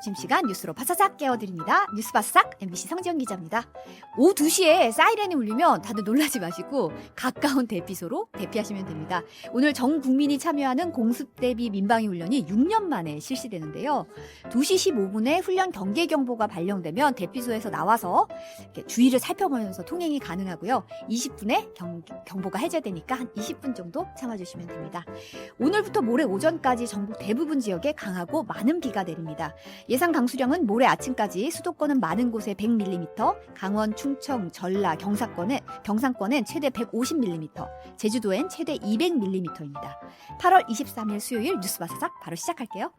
점심시간 뉴스로 바사삭 깨워드립니다. 뉴스 바사삭 MBC 성지연 기자입니다. 오후 2시에 사이렌이 울리면 다들 놀라지 마시고 가까운 대피소로 대피하시면 됩니다. 오늘 전 국민이 참여하는 공습대비 민방위 훈련이 6년 만에 실시되는데요. 2시 15분에 훈련 경계 경보가 발령되면 대피소에서 나와서 이렇게 주위를 살펴보면서 통행이 가능하고요. 20분에 경보가 해제되니까 한 20분 정도 참아주시면 됩니다. 오늘부터 모레 오전까지 전국 대부분 지역에 강하고 많은 비가 내립니다. 예상 강수량은 모레 아침까지 수도권은 많은 곳에 100mm, 강원, 충청, 전라, 경상권엔 최대 150mm, 제주도엔 최대 200mm입니다. 8월 23일 수요일 뉴스 바사삭 바로 시작할게요.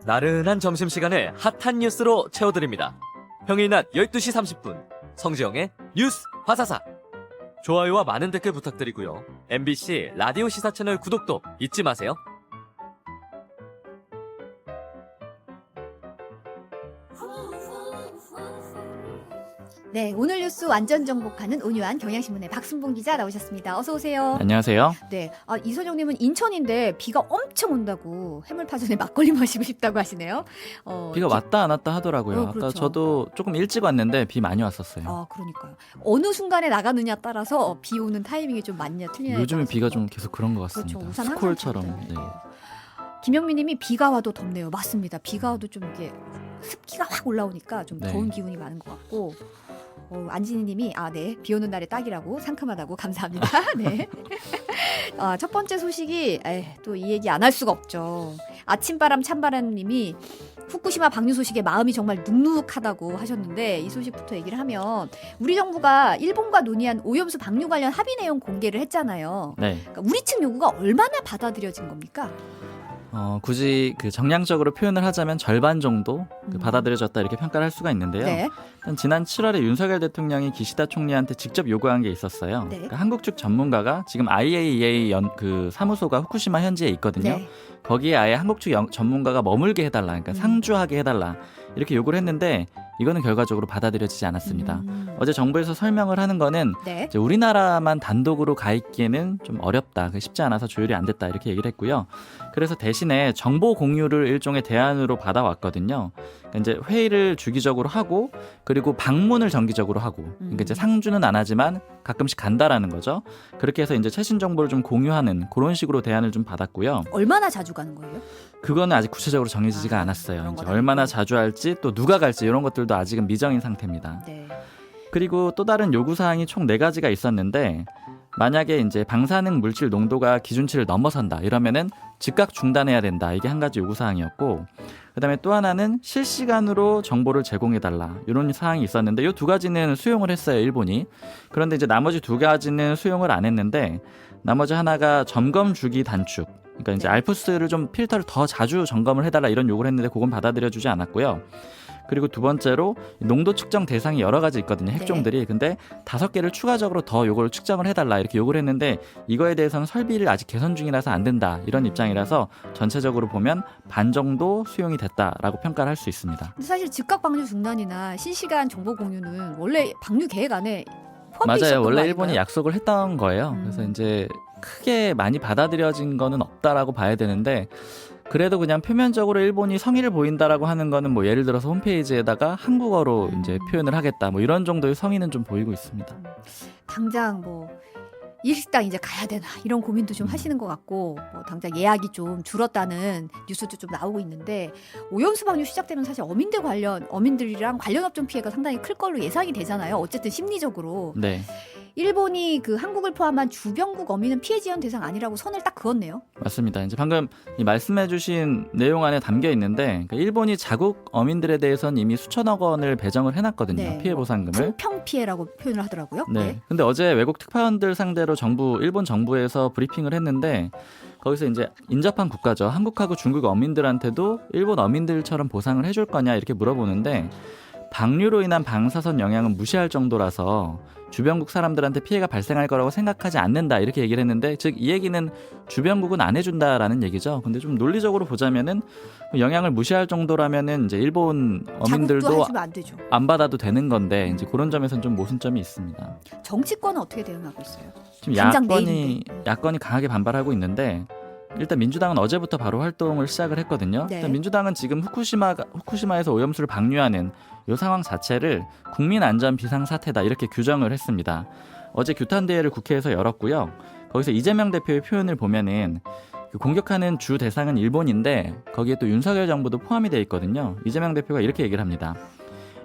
나른한 점심시간을 핫한 뉴스로 채워드립니다. 평일 낮 12시 30분 성지영의 뉴스 바사삭. 좋아요와 많은 댓글 부탁드리고요. MBC 라디오 시사 채널 구독도 잊지 마세요. 네, 오늘 뉴스 완전 정복하는 온유한 경향신문의 박순봉 기자 나오셨습니다. 어서 오세요. 안녕하세요. 네, 이소정님은 인천인데 비가 엄청 온다고 해물파전에 막걸리 마시고 싶다고 하시네요. 비가 왔다 안 왔다 하더라고요. 그렇죠. 아까 저도 조금 일찍 왔는데 비 많이 왔었어요. 그러니까요. 어느 순간에 나가느냐 따라서 비 오는 타이밍이 좀 맞냐 틀리냐. 요즘에 비가 좀 계속 그런 것 같습니다. 그렇죠. 우산 항상 스콜처럼. 잡아야 네. 돼요. 김영미님이 비가 와도 덥네요. 맞습니다. 비가 와도 좀 이렇게 습기가 확 올라오니까 좀 네. 더운 기운이 많은 것 같고. 안진희님이 네, 비 오는 날에 딱이라고 상큼하다고 감사합니다. 네. 첫 번째 소식이 또 이 얘기 안 할 수가 없죠. 아침바람 찬바람님이 후쿠시마 방류 소식에 마음이 정말 눅눅하다고 하셨는데 이 소식부터 얘기를 하면 우리 정부가 일본과 논의한 오염수 방류 관련 합의 내용 공개를 했잖아요. 네. 그러니까 우리 측 요구가 얼마나 받아들여진 겁니까? 굳이 그 정량적으로 표현을 하자면 절반 정도 받아들여졌다 이렇게 평가를 할 수가 있는데요. 네. 일단 지난 7월에 윤석열 대통령이 기시다 총리한테 직접 요구한 게 있었어요. 네. 그러니까 한국 측 전문가가 지금 IAEA 그 사무소가 후쿠시마 현지에 있거든요. 네. 거기에 아예 한국 측 전문가가 머물게 해달라, 그러니까 상주하게 해달라 이렇게 요구를 했는데 이거는 결과적으로 받아들여지지 않았습니다. 어제 정부에서 설명을 하는 거는 네. 이제 우리나라만 단독으로 가 있기에는 좀 어렵다, 쉽지 않아서 조율이 안 됐다 이렇게 얘기를 했고요. 그래서 대신에 정보 공유를 일종의 대안으로 받아왔거든요. 그러니까 이제 회의를 주기적으로 하고 그리고 방문을 정기적으로 하고, 그러니까 이제 상주는 안 하지만 가끔씩 간다라는 거죠. 그렇게 해서 이제 최신 정보를 좀 공유하는 그런 식으로 대안을 좀 받았고요. 얼마나 자주 가는 거예요? 그거는 아직 구체적으로 정해지지가 않았어요. 그런 이제 건 얼마나 아니고. 자주 할지 또 누가 갈지 이런 것들도 아직은 미정인 상태입니다. 네. 그리고 또 다른 요구사항이 총 4가지가 있었는데 만약에 이제 방사능 물질 농도가 기준치를 넘어선다 이러면은 즉각 중단해야 된다. 이게 한 가지 요구사항이었고, 그다음에 또 하나는 실시간으로 정보를 제공해달라 이런 사항이 있었는데 이 2가지는 수용을 했어요, 일본이. 그런데 이제 나머지 2가지는 수용을 안 했는데 나머지 하나가 점검 주기 단축, 그러니까 이제 알프스를 좀 필터를 더 자주 점검을 해달라 이런 요구를 했는데 그건 받아들여주지 않았고요. 그리고 2번째로 농도 측정 대상이 여러 가지 있거든요, 핵종들이. 근데 5개를 추가적으로 더 요걸 측정을 해달라 이렇게 요구를 했는데 이거에 대해서는 설비를 아직 개선 중이라서 안 된다 이런 입장이라서 전체적으로 보면 반 정도 수용이 됐다라고 평가를 할 수 있습니다. 근데 사실 즉각 방류 중단이나 실시간 정보 공유는 원래 방류 계획 안에 포함되어 있었던 맞아요. 거 원래 아닌가요? 일본이 약속을 했던 거예요. 그래서 이제 크게 많이 받아들여진 거는 없다라고 봐야 되는데 그래도 그냥 표면적으로 일본이 성의를 보인다라고 하는 거는 뭐 예를 들어서 홈페이지에다가 한국어로 이제 표현을 하겠다 뭐 이런 정도의 성의는 좀 보이고 있습니다. 당장 뭐 일식당 이제 가야 되나 이런 고민도 좀 하시는 것 같고, 뭐 당장 예약이 좀 줄었다는 뉴스도 좀 나오고 있는데 오염수 방류 시작되면 사실 어민들이랑 관련 업종 피해가 상당히 클 걸로 예상이 되잖아요. 어쨌든 심리적으로. 네. 일본이 그 한국을 포함한 주변국 어민은 피해 지원 대상 아니라고 선을 딱 그었네요. 맞습니다. 이제 방금 이 말씀해주신 내용 안에 담겨 있는데 그러니까 일본이 자국 어민들에 대해서는 이미 수천억 원을 배정을 해놨거든요. 네. 피해 보상금을. 풍평 피해라고 표현을 하더라고요. 네. 근데 어제 외국 특파원들 상대로 일본 정부에서 브리핑을 했는데 거기서 이제 인접한 국가죠. 한국하고 중국 어민들한테도 일본 어민들처럼 보상을 해줄 거냐 이렇게 물어보는데 방류로 인한 방사선 영향은 무시할 정도라서 주변국 사람들한테 피해가 발생할 거라고 생각하지 않는다 이렇게 얘기를 했는데, 즉 이 얘기는 주변국은 안 해준다라는 얘기죠. 근데 좀 논리적으로 보자면은 영향을 무시할 정도라면은 이제 일본 자국도 어민들도 해주면 안 되죠. 안 받아도 되는 건데 이제 그런 점에서는 좀 모순점이 있습니다. 정치권은 어떻게 대응하고 있어요? 지금 당장 야권이 강하게 반발하고 있는데, 일단 민주당은 어제부터 바로 활동을 시작을 했거든요. 네. 일단 민주당은 지금 후쿠시마에서 오염수를 방류하는 이 상황 자체를 국민안전 비상사태다 이렇게 규정을 했습니다. 어제 규탄대회를 국회에서 열었고요. 거기서 이재명 대표의 표현을 보면은 그 공격하는 주 대상은 일본인데 거기에 또 윤석열 정부도 포함이 돼 있거든요. 이재명 대표가 이렇게 얘기를 합니다.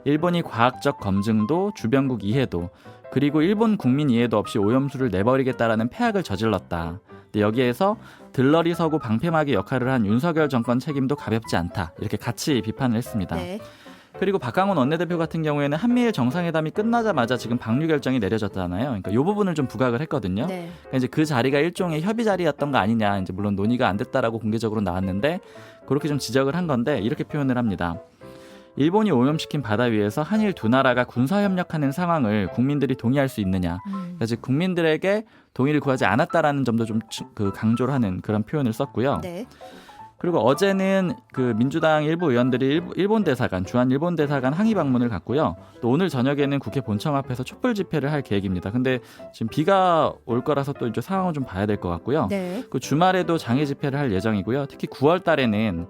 일본이 과학적 검증도 주변국 이해도 그리고 일본 국민 이해도 없이 오염수를 내버리겠다라는 폐악을 저질렀다. 근데 여기에서 들러리 서고 방패막이 역할을 한 윤석열 정권 책임도 가볍지 않다. 이렇게 같이 비판을 했습니다. 네. 그리고 박강원 원내대표 같은 경우에는 한미일 정상회담이 끝나자마자 지금 방류 결정이 내려졌잖아요. 그러니까 이 부분을 좀 부각을 했거든요. 네. 그러니까 이제 그 자리가 일종의 협의 자리였던 거 아니냐. 이제 물론 논의가 안 됐다라고 공개적으로 나왔는데 그렇게 좀 지적을 한 건데 이렇게 표현을 합니다. 일본이 오염시킨 바다 위에서 한일 두 나라가 군사협력하는 상황을 국민들이 동의할 수 있느냐. 그러니까 즉 국민들에게 동의를 구하지 않았다라는 점도 좀 강조를 하는 그런 표현을 썼고요. 네. 그리고 어제는 그 민주당 일부 의원들이 일본 대사관, 주한 일본 대사관 항의 방문을 갔고요. 또 오늘 저녁에는 국회 본청 앞에서 촛불 집회를 할 계획입니다. 근데 지금 비가 올 거라서 또 이제 상황을 좀 봐야 될 것 같고요. 네. 그 주말에도 장애 집회를 할 예정이고요. 특히 9월 달에는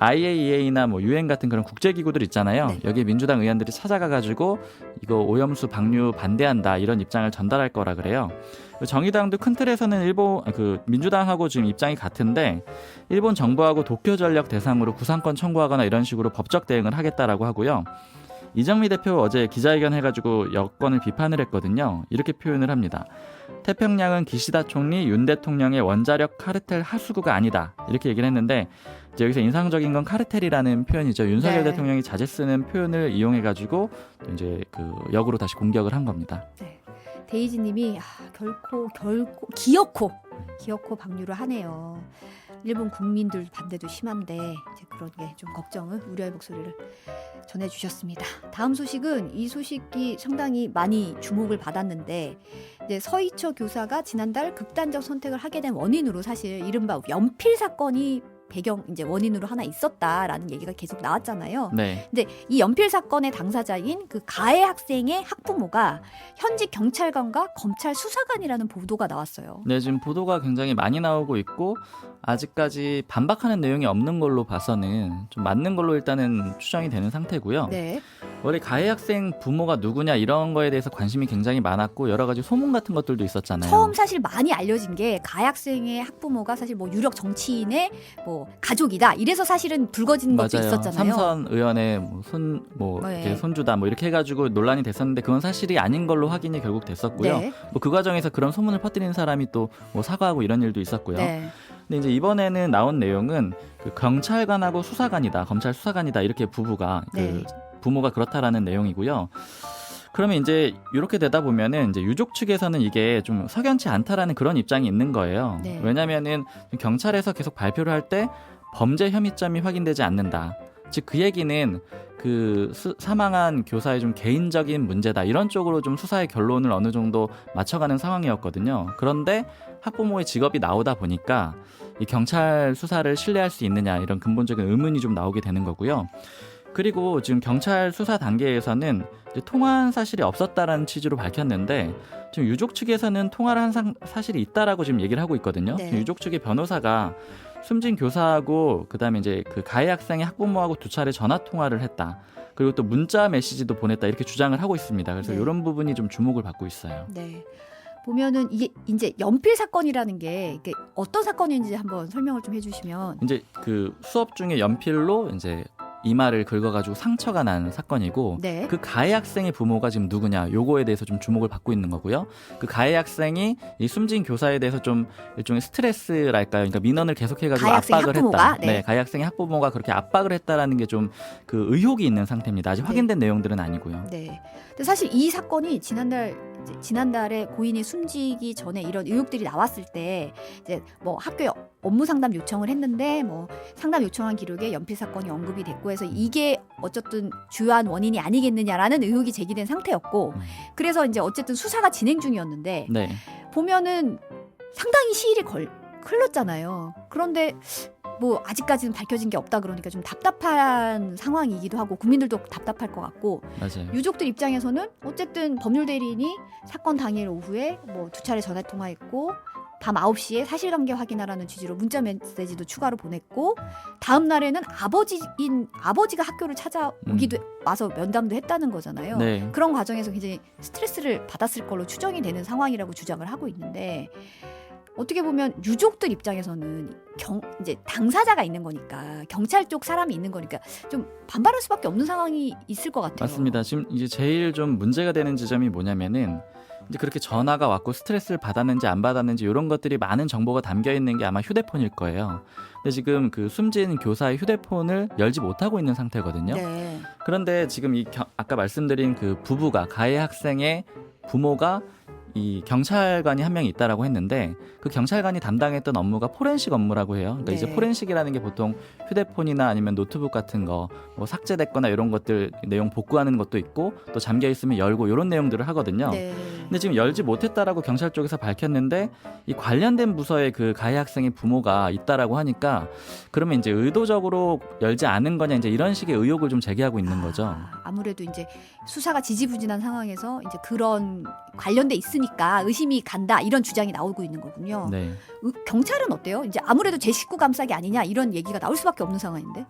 IAEA나 뭐 UN 같은 그런 국제기구들 있잖아요. 네. 여기 민주당 의원들이 찾아가가지고 이거 오염수 방류 반대한다 이런 입장을 전달할 거라 그래요. 정의당도 큰 틀에서는 민주당하고 지금 입장이 같은데 일본 정부하고 도쿄전력 대상으로 구상권 청구하거나 이런 식으로 법적 대응을 하겠다라고 하고요. 이정미 대표 어제 기자회견 해가지고 여권을 비판을 했거든요. 이렇게 표현을 합니다. 태평양은 기시다 총리, 윤 대통령의 원자력 카르텔 하수구가 아니다. 이렇게 얘기를 했는데 이제 여기서 인상적인 건 카르텔이라는 표현이죠. 윤석열 네. 대통령이 자주 쓰는 표현을 이용해가지고 또 이제 그 역으로 다시 공격을 한 겁니다. 네. 데이지님이 결코 기어코 방류를 하네요. 일본 국민들 반대도 심한데 이제 그런 게 좀 걱정을 우려의 목소리를 전해주셨습니다. 다음 소식은 이 소식이 상당히 많이 주목을 받았는데 이제 서희초 교사가 지난달 극단적 선택을 하게 된 원인으로 사실 이른바 연필 사건이 배경 이제 원인으로 하나 있었다라는 얘기가 계속 나왔잖아요. 네. 근데 이 연필 사건의 당사자인 그 가해 학생의 학부모가 현직 경찰관과 검찰 수사관이라는 보도가 나왔어요. 네, 지금 보도가 굉장히 많이 나오고 있고 아직까지 반박하는 내용이 없는 걸로 봐서는 좀 맞는 걸로 일단은 추정이 되는 상태고요. 네. 원래 가해 학생 부모가 누구냐 이런 거에 대해서 관심이 굉장히 많았고 여러 가지 소문 같은 것들도 있었잖아요. 처음 사실 많이 알려진 게 가해 학생의 학부모가 사실 뭐 유력 정치인의 뭐 가족이다. 이래서 사실은 불거진 것도 맞아요. 있었잖아요. 삼선 의원의 네. 이렇게 손주다 뭐 이렇게 해가지고 논란이 됐었는데 그건 사실이 아닌 걸로 확인이 결국 됐었고요. 네. 뭐 그 과정에서 그런 소문을 퍼뜨리는 사람이 또 뭐 사과하고 이런 일도 있었고요. 네. 근데 이제 이번에는 나온 내용은 그 경찰관하고 수사관이다, 검찰 수사관이다 이렇게 부부가 네. 그 부모가 그렇다라는 내용이고요. 그러면 이제 이렇게 되다 보면은 이제 유족 측에서는 이게 좀 석연치 않다라는 그런 입장이 있는 거예요. 네. 왜냐면은 경찰에서 계속 발표를 할 때 범죄 혐의점이 확인되지 않는다. 즉 그 얘기는 그 사망한 교사의 좀 개인적인 문제다 이런 쪽으로 좀 수사의 결론을 어느 정도 맞춰가는 상황이었거든요. 그런데 학부모의 직업이 나오다 보니까 이 경찰 수사를 신뢰할 수 있느냐 이런 근본적인 의문이 좀 나오게 되는 거고요. 그리고 지금 경찰 수사 단계에서는 이제 통화한 사실이 없었다라는 취지로 밝혔는데 지금 유족 측에서는 통화를 한 사실이 있다라고 지금 얘기를 하고 있거든요. 네. 지금 유족 측의 변호사가 숨진 교사하고 그다음에 이제 그 가해 학생의 학부모하고 2차례 전화 통화를 했다. 그리고 또 문자 메시지도 보냈다 이렇게 주장을 하고 있습니다. 그래서 네. 이런 부분이 좀 주목을 받고 있어요. 네. 보면은 이게 이제 연필 사건이라는 게 이게 어떤 사건인지 한번 설명을 좀 해주시면. 이제 그 수업 중에 연필로 이제 이마를 긁어가지고 상처가 난 사건이고 네. 그 가해 학생의 부모가 지금 누구냐 요거에 대해서 좀 주목을 받고 있는 거고요. 그 가해 학생이 이 숨진 교사에 대해서 좀 일종의 스트레스랄까요? 그러니까 민원을 계속해가지고 가해 학생의 압박을 학부모가? 했다. 네. 가해 학생의 학부모가 그렇게 압박을 했다라는 게 좀 그 의혹이 있는 상태입니다. 아직 네. 확인된 내용들은 아니고요. 네. 근데 사실 이 사건이 지난달 이제 지난달에 고인이 숨지기 전에 이런 의혹들이 나왔을 때 이제 뭐 학교에 업무 상담 요청을 했는데 뭐 상담 요청한 기록에 연필 사건이 언급이 됐고 해서 이게 어쨌든 주요한 원인이 아니겠느냐라는 의혹이 제기된 상태였고 그래서 이제 어쨌든 수사가 진행 중이었는데 네. 보면은 상당히 시일이 흘렀잖아요. 그런데 뭐 아직까지는 밝혀진 게 없다 그러니까 좀 답답한 상황이기도 하고 국민들도 답답할 것 같고 맞아요. 유족들 입장에서는 어쨌든 법률 대리인이 사건 당일 오후에 뭐 2차례 전화 통화했고 밤 9시에 사실관계 확인하라는 취지로 문자 메시지도 추가로 보냈고 다음 날에는 아버지가 학교를 찾아오기도 와서 면담도 했다는 거잖아요. 네. 그런 과정에서 굉장히 스트레스를 받았을 걸로 추정이 되는 상황이라고 주장을 하고 있는데 어떻게 보면 유족들 입장에서는 이제 당사자가 있는 거니까 경찰 쪽 사람이 있는 거니까 좀 반발할 수밖에 없는 상황이 있을 것 같아요. 맞습니다. 지금 이제 제일 좀 문제가 되는 지점이 뭐냐면은 이제 그렇게 전화가 왔고 스트레스를 받았는지 안 받았는지 이런 것들이 많은 정보가 담겨 있는 게 아마 휴대폰일 거예요. 근데 지금 그 숨진 교사의 휴대폰을 열지 못하고 있는 상태거든요. 네. 그런데 지금 아까 말씀드린 그 부부가 가해 학생의 부모가 이 경찰관이 한 명이 있다라고 했는데 그 경찰관이 담당했던 업무가 포렌식 업무라고 해요. 그러니까 네. 이제 포렌식이라는 게 보통 휴대폰이나 아니면 노트북 같은 거 뭐 삭제됐거나 이런 것들 내용 복구하는 것도 있고 또 잠겨 있으면 열고 이런 내용들을 하거든요. 네. 근데 지금 열지 못했다라고 경찰 쪽에서 밝혔는데 이 관련된 부서에 그 가해 학생의 부모가 있다라고 하니까 그러면 이제 의도적으로 열지 않은 거냐 이제 이런 식의 의혹을 좀 제기하고 있는 거죠. 아무래도 이제 수사가 지지부진한 상황에서 이제 그런 관련돼 있으니까 의심이 간다 이런 주장이 나오고 있는 거군요. 네. 경찰은 어때요? 이제 아무래도 제 식구 감싸기 아니냐 이런 얘기가 나올 수밖에 없는 상황인데.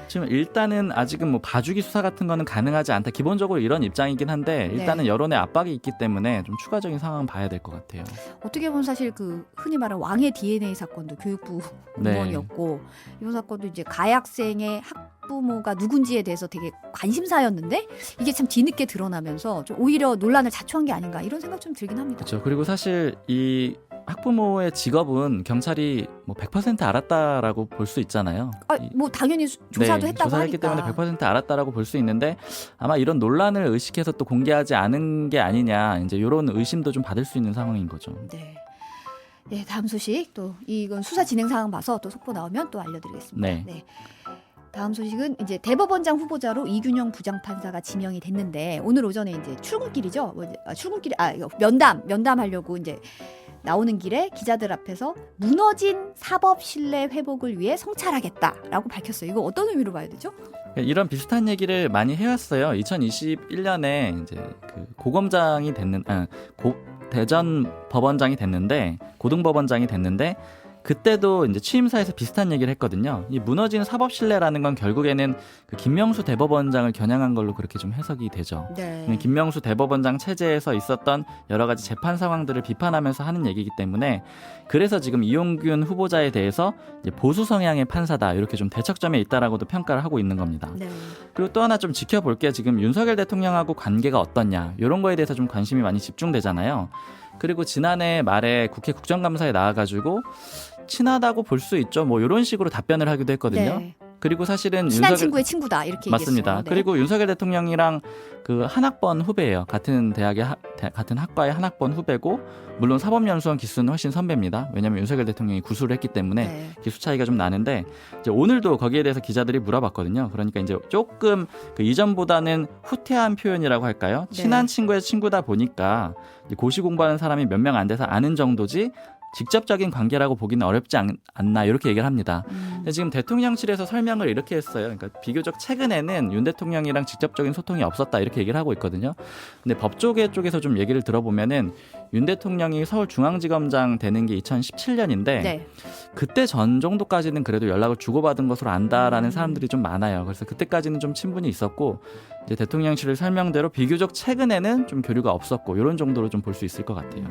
지금 일단은 아직은 뭐 봐주기 수사 같은 거는 가능하지 않다. 기본적으로 이런 입장이긴 한데 일단은 네. 여론의 압박이 있기 때문에 좀 추가적인 상황은 봐야 될 것 같아요. 어떻게 보면 사실 그 흔히 말하는 왕의 DNA 사건도 교육부 네. 공무원이었고 이번 사건도 이제 가해 학생의 학부모가 누군지에 대해서 되게 관심사였는데 이게 참 뒤늦게 드러나면서 좀 오히려 논란을 자초한 게 아닌가 이런 생각 좀 들긴 합니다. 그렇죠. 그리고 사실 이 학부모의 직업은 경찰이 뭐 100% 알았다라고 볼 수 있잖아요. 뭐 당연히 조사도 했다고 조사했기 하니까. 때문에 100% 알았다라고 볼 수 있는데 아마 이런 논란을 의식해서 또 공개하지 않은 게 아니냐 이제 이런 의심도 좀 받을 수 있는 상황인 거죠. 네. 네, 다음 소식 또 이건 수사 진행 상황 봐서 또 속보 나오면 또 알려드리겠습니다. 네. 다음 소식은 이제 대법원장 후보자로 이균영 부장판사가 지명이 됐는데 오늘 오전에 이제 출근길이죠. 이거 면담하려고 이제 나오는 길에 기자들 앞에서 무너진 사법 신뢰 회복을 위해 성찰하겠다라고 밝혔어요. 이거 어떤 의미로 봐야 되죠? 이런 비슷한 얘기를 많이 해왔어요. 2021년에 이제 그 고검장이 대전 법원장이 됐는데 고등법원장이 됐는데 그때도 이제 취임사에서 비슷한 얘기를 했거든요. 이 무너진 사법 신뢰라는 건 결국에는 그 김명수 대법원장을 겨냥한 걸로 그렇게 좀 해석이 되죠. 네. 김명수 대법원장 체제에서 있었던 여러 가지 재판 상황들을 비판하면서 하는 얘기이기 때문에 그래서 지금 이용균 후보자에 대해서 이제 보수 성향의 판사다 이렇게 좀 대척점에 있다라고도 평가를 하고 있는 겁니다. 네. 그리고 또 하나 좀 지켜볼 게 지금 윤석열 대통령하고 관계가 어떻냐 이런 거에 대해서 좀 관심이 많이 집중되잖아요. 그리고 지난해 말에 국회 국정감사에 나와가지고 친하다고 볼 수 있죠. 뭐 이런 식으로 답변을 하기도 했거든요. 네. 그리고 사실은 친한 친구의 친구다 이렇게 맞습니다. 얘기했어요. 네. 그리고 윤석열 대통령이랑 그 한 학번 후배예요. 같은 같은 학과의 한 학번 후배고 물론 사법연수원 기수는 훨씬 선배입니다. 왜냐하면 윤석열 대통령이 구술을 했기 때문에 네. 기수 차이가 좀 나는데 이제 오늘도 거기에 대해서 기자들이 물어봤거든요. 그러니까 이제 조금 그 이전보다는 후퇴한 표현이라고 할까요? 친한 네. 친구의 친구다 보니까 이제 고시 공부하는 사람이 몇 명 안 돼서 아는 정도지 직접적인 관계라고 보기는 어렵지 않나 이렇게 얘기를 합니다. 근데 지금 대통령실에서 설명을 이렇게 했어요. 그러니까 비교적 최근에는 윤 대통령이랑 직접적인 소통이 없었다 이렇게 얘기를 하고 있거든요. 근데 법조계 쪽에서 좀 얘기를 들어보면은 윤 대통령이 서울중앙지검장 되는 게 2017년인데 네. 그때 전 정도까지는 그래도 연락을 주고받은 것으로 안다라는 사람들이 좀 많아요. 그래서 그때까지는 좀 친분이 있었고 이제 대통령실의 설명대로 비교적 최근에는 좀 교류가 없었고 이런 정도로 좀 볼 수 있을 것 같아요.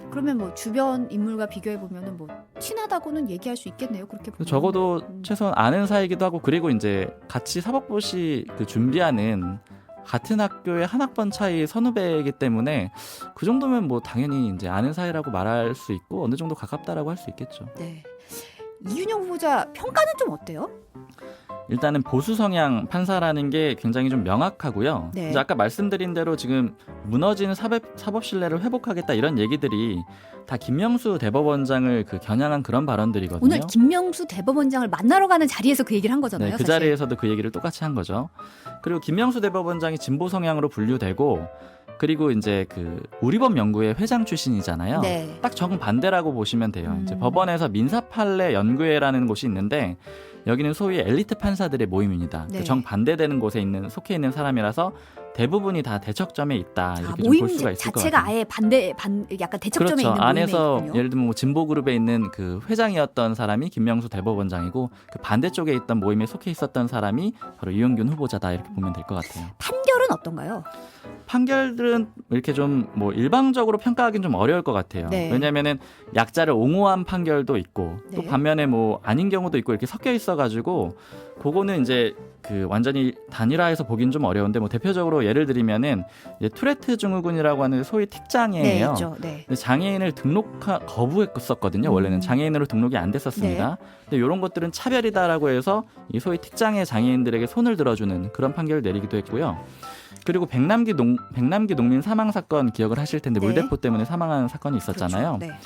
그러면 뭐 주변 인물과 비교해 보면은 뭐 친하다고는 얘기할 수 있겠네요. 그렇게 보면. 적어도 최소한 아는 사이기도 하고 그리고 이제 같이 사법고시 그 준비하는 같은 학교의 한 학번 차이 선후배이기 때문에 그 정도면 뭐 당연히 이제 아는 사이라고 말할 수 있고 어느 정도 가깝다라고 할 수 있겠죠. 네. 이균영 후보자 평가는 좀 어때요? 일단은 보수 성향 판사라는 게 굉장히 좀 명확하고요. 네. 이제 아까 말씀드린 대로 지금 무너진 사법 신뢰를 회복하겠다 이런 얘기들이 다 김명수 대법원장을 그 겨냥한 그런 발언들이거든요. 오늘 김명수 대법원장을 만나러 가는 자리에서 그 얘기를 한 거잖아요. 네, 그 사실. 자리에서도 그 얘기를 똑같이 한 거죠. 그리고 김명수 대법원장이 진보 성향으로 분류되고 그리고 이제 그 우리법 연구회 회장 출신이잖아요. 네. 딱 정반대라고 보시면 돼요. 이제 음. 법원에서 민사판례 연구회라는 곳이 있는데 여기는 소위 엘리트 판사들의 모임입니다. 네. 그 정반대되는 곳에 속해 있는 사람이라서 대부분이 다 대척점에 있다 이렇게 좀 모임 볼 수가 있을 것 자체가 같아요. 아예 약간 대척점에 그렇죠. 있는 안에서 모임이군요. 예를 들면 뭐 진보 그룹에 있는 그 회장이었던 사람이 김명수 대법원장이고 그 반대쪽에 있던 모임에 속해 있었던 사람이 바로 이용균 후보자다 이렇게 보면 될 것 같아요. 판결은 어떤가요? 판결들은 이렇게 좀 뭐 일방적으로 평가하기는 좀 어려울 것 같아요. 네. 왜냐하면은 약자를 옹호한 판결도 있고 또 네. 반면에 뭐 아닌 경우도 있고 이렇게 섞여 있어가지고 그거는 이제 그 완전히 단일화해서 보기는 좀 어려운데 뭐 대표적으로 예를 들면은 이제 투레트 증후군이라고 하는 소위 네, 틱장애예요. 있죠. 네. 근데 장애인을 거부했었거든요. 원래는 장애인으로 등록이 안 됐었습니다. 근데 이런 것들은 차별이다라고 해서 이 소위 틱장애 장애인들에게 손을 들어주는 그런 판결을 내리기도 했고요. 그리고 백남기 농민 사망 사건 기억을 하실 텐데 네. 물대포 때문에 사망한 사건이 있었잖아요. 그렇죠. 네.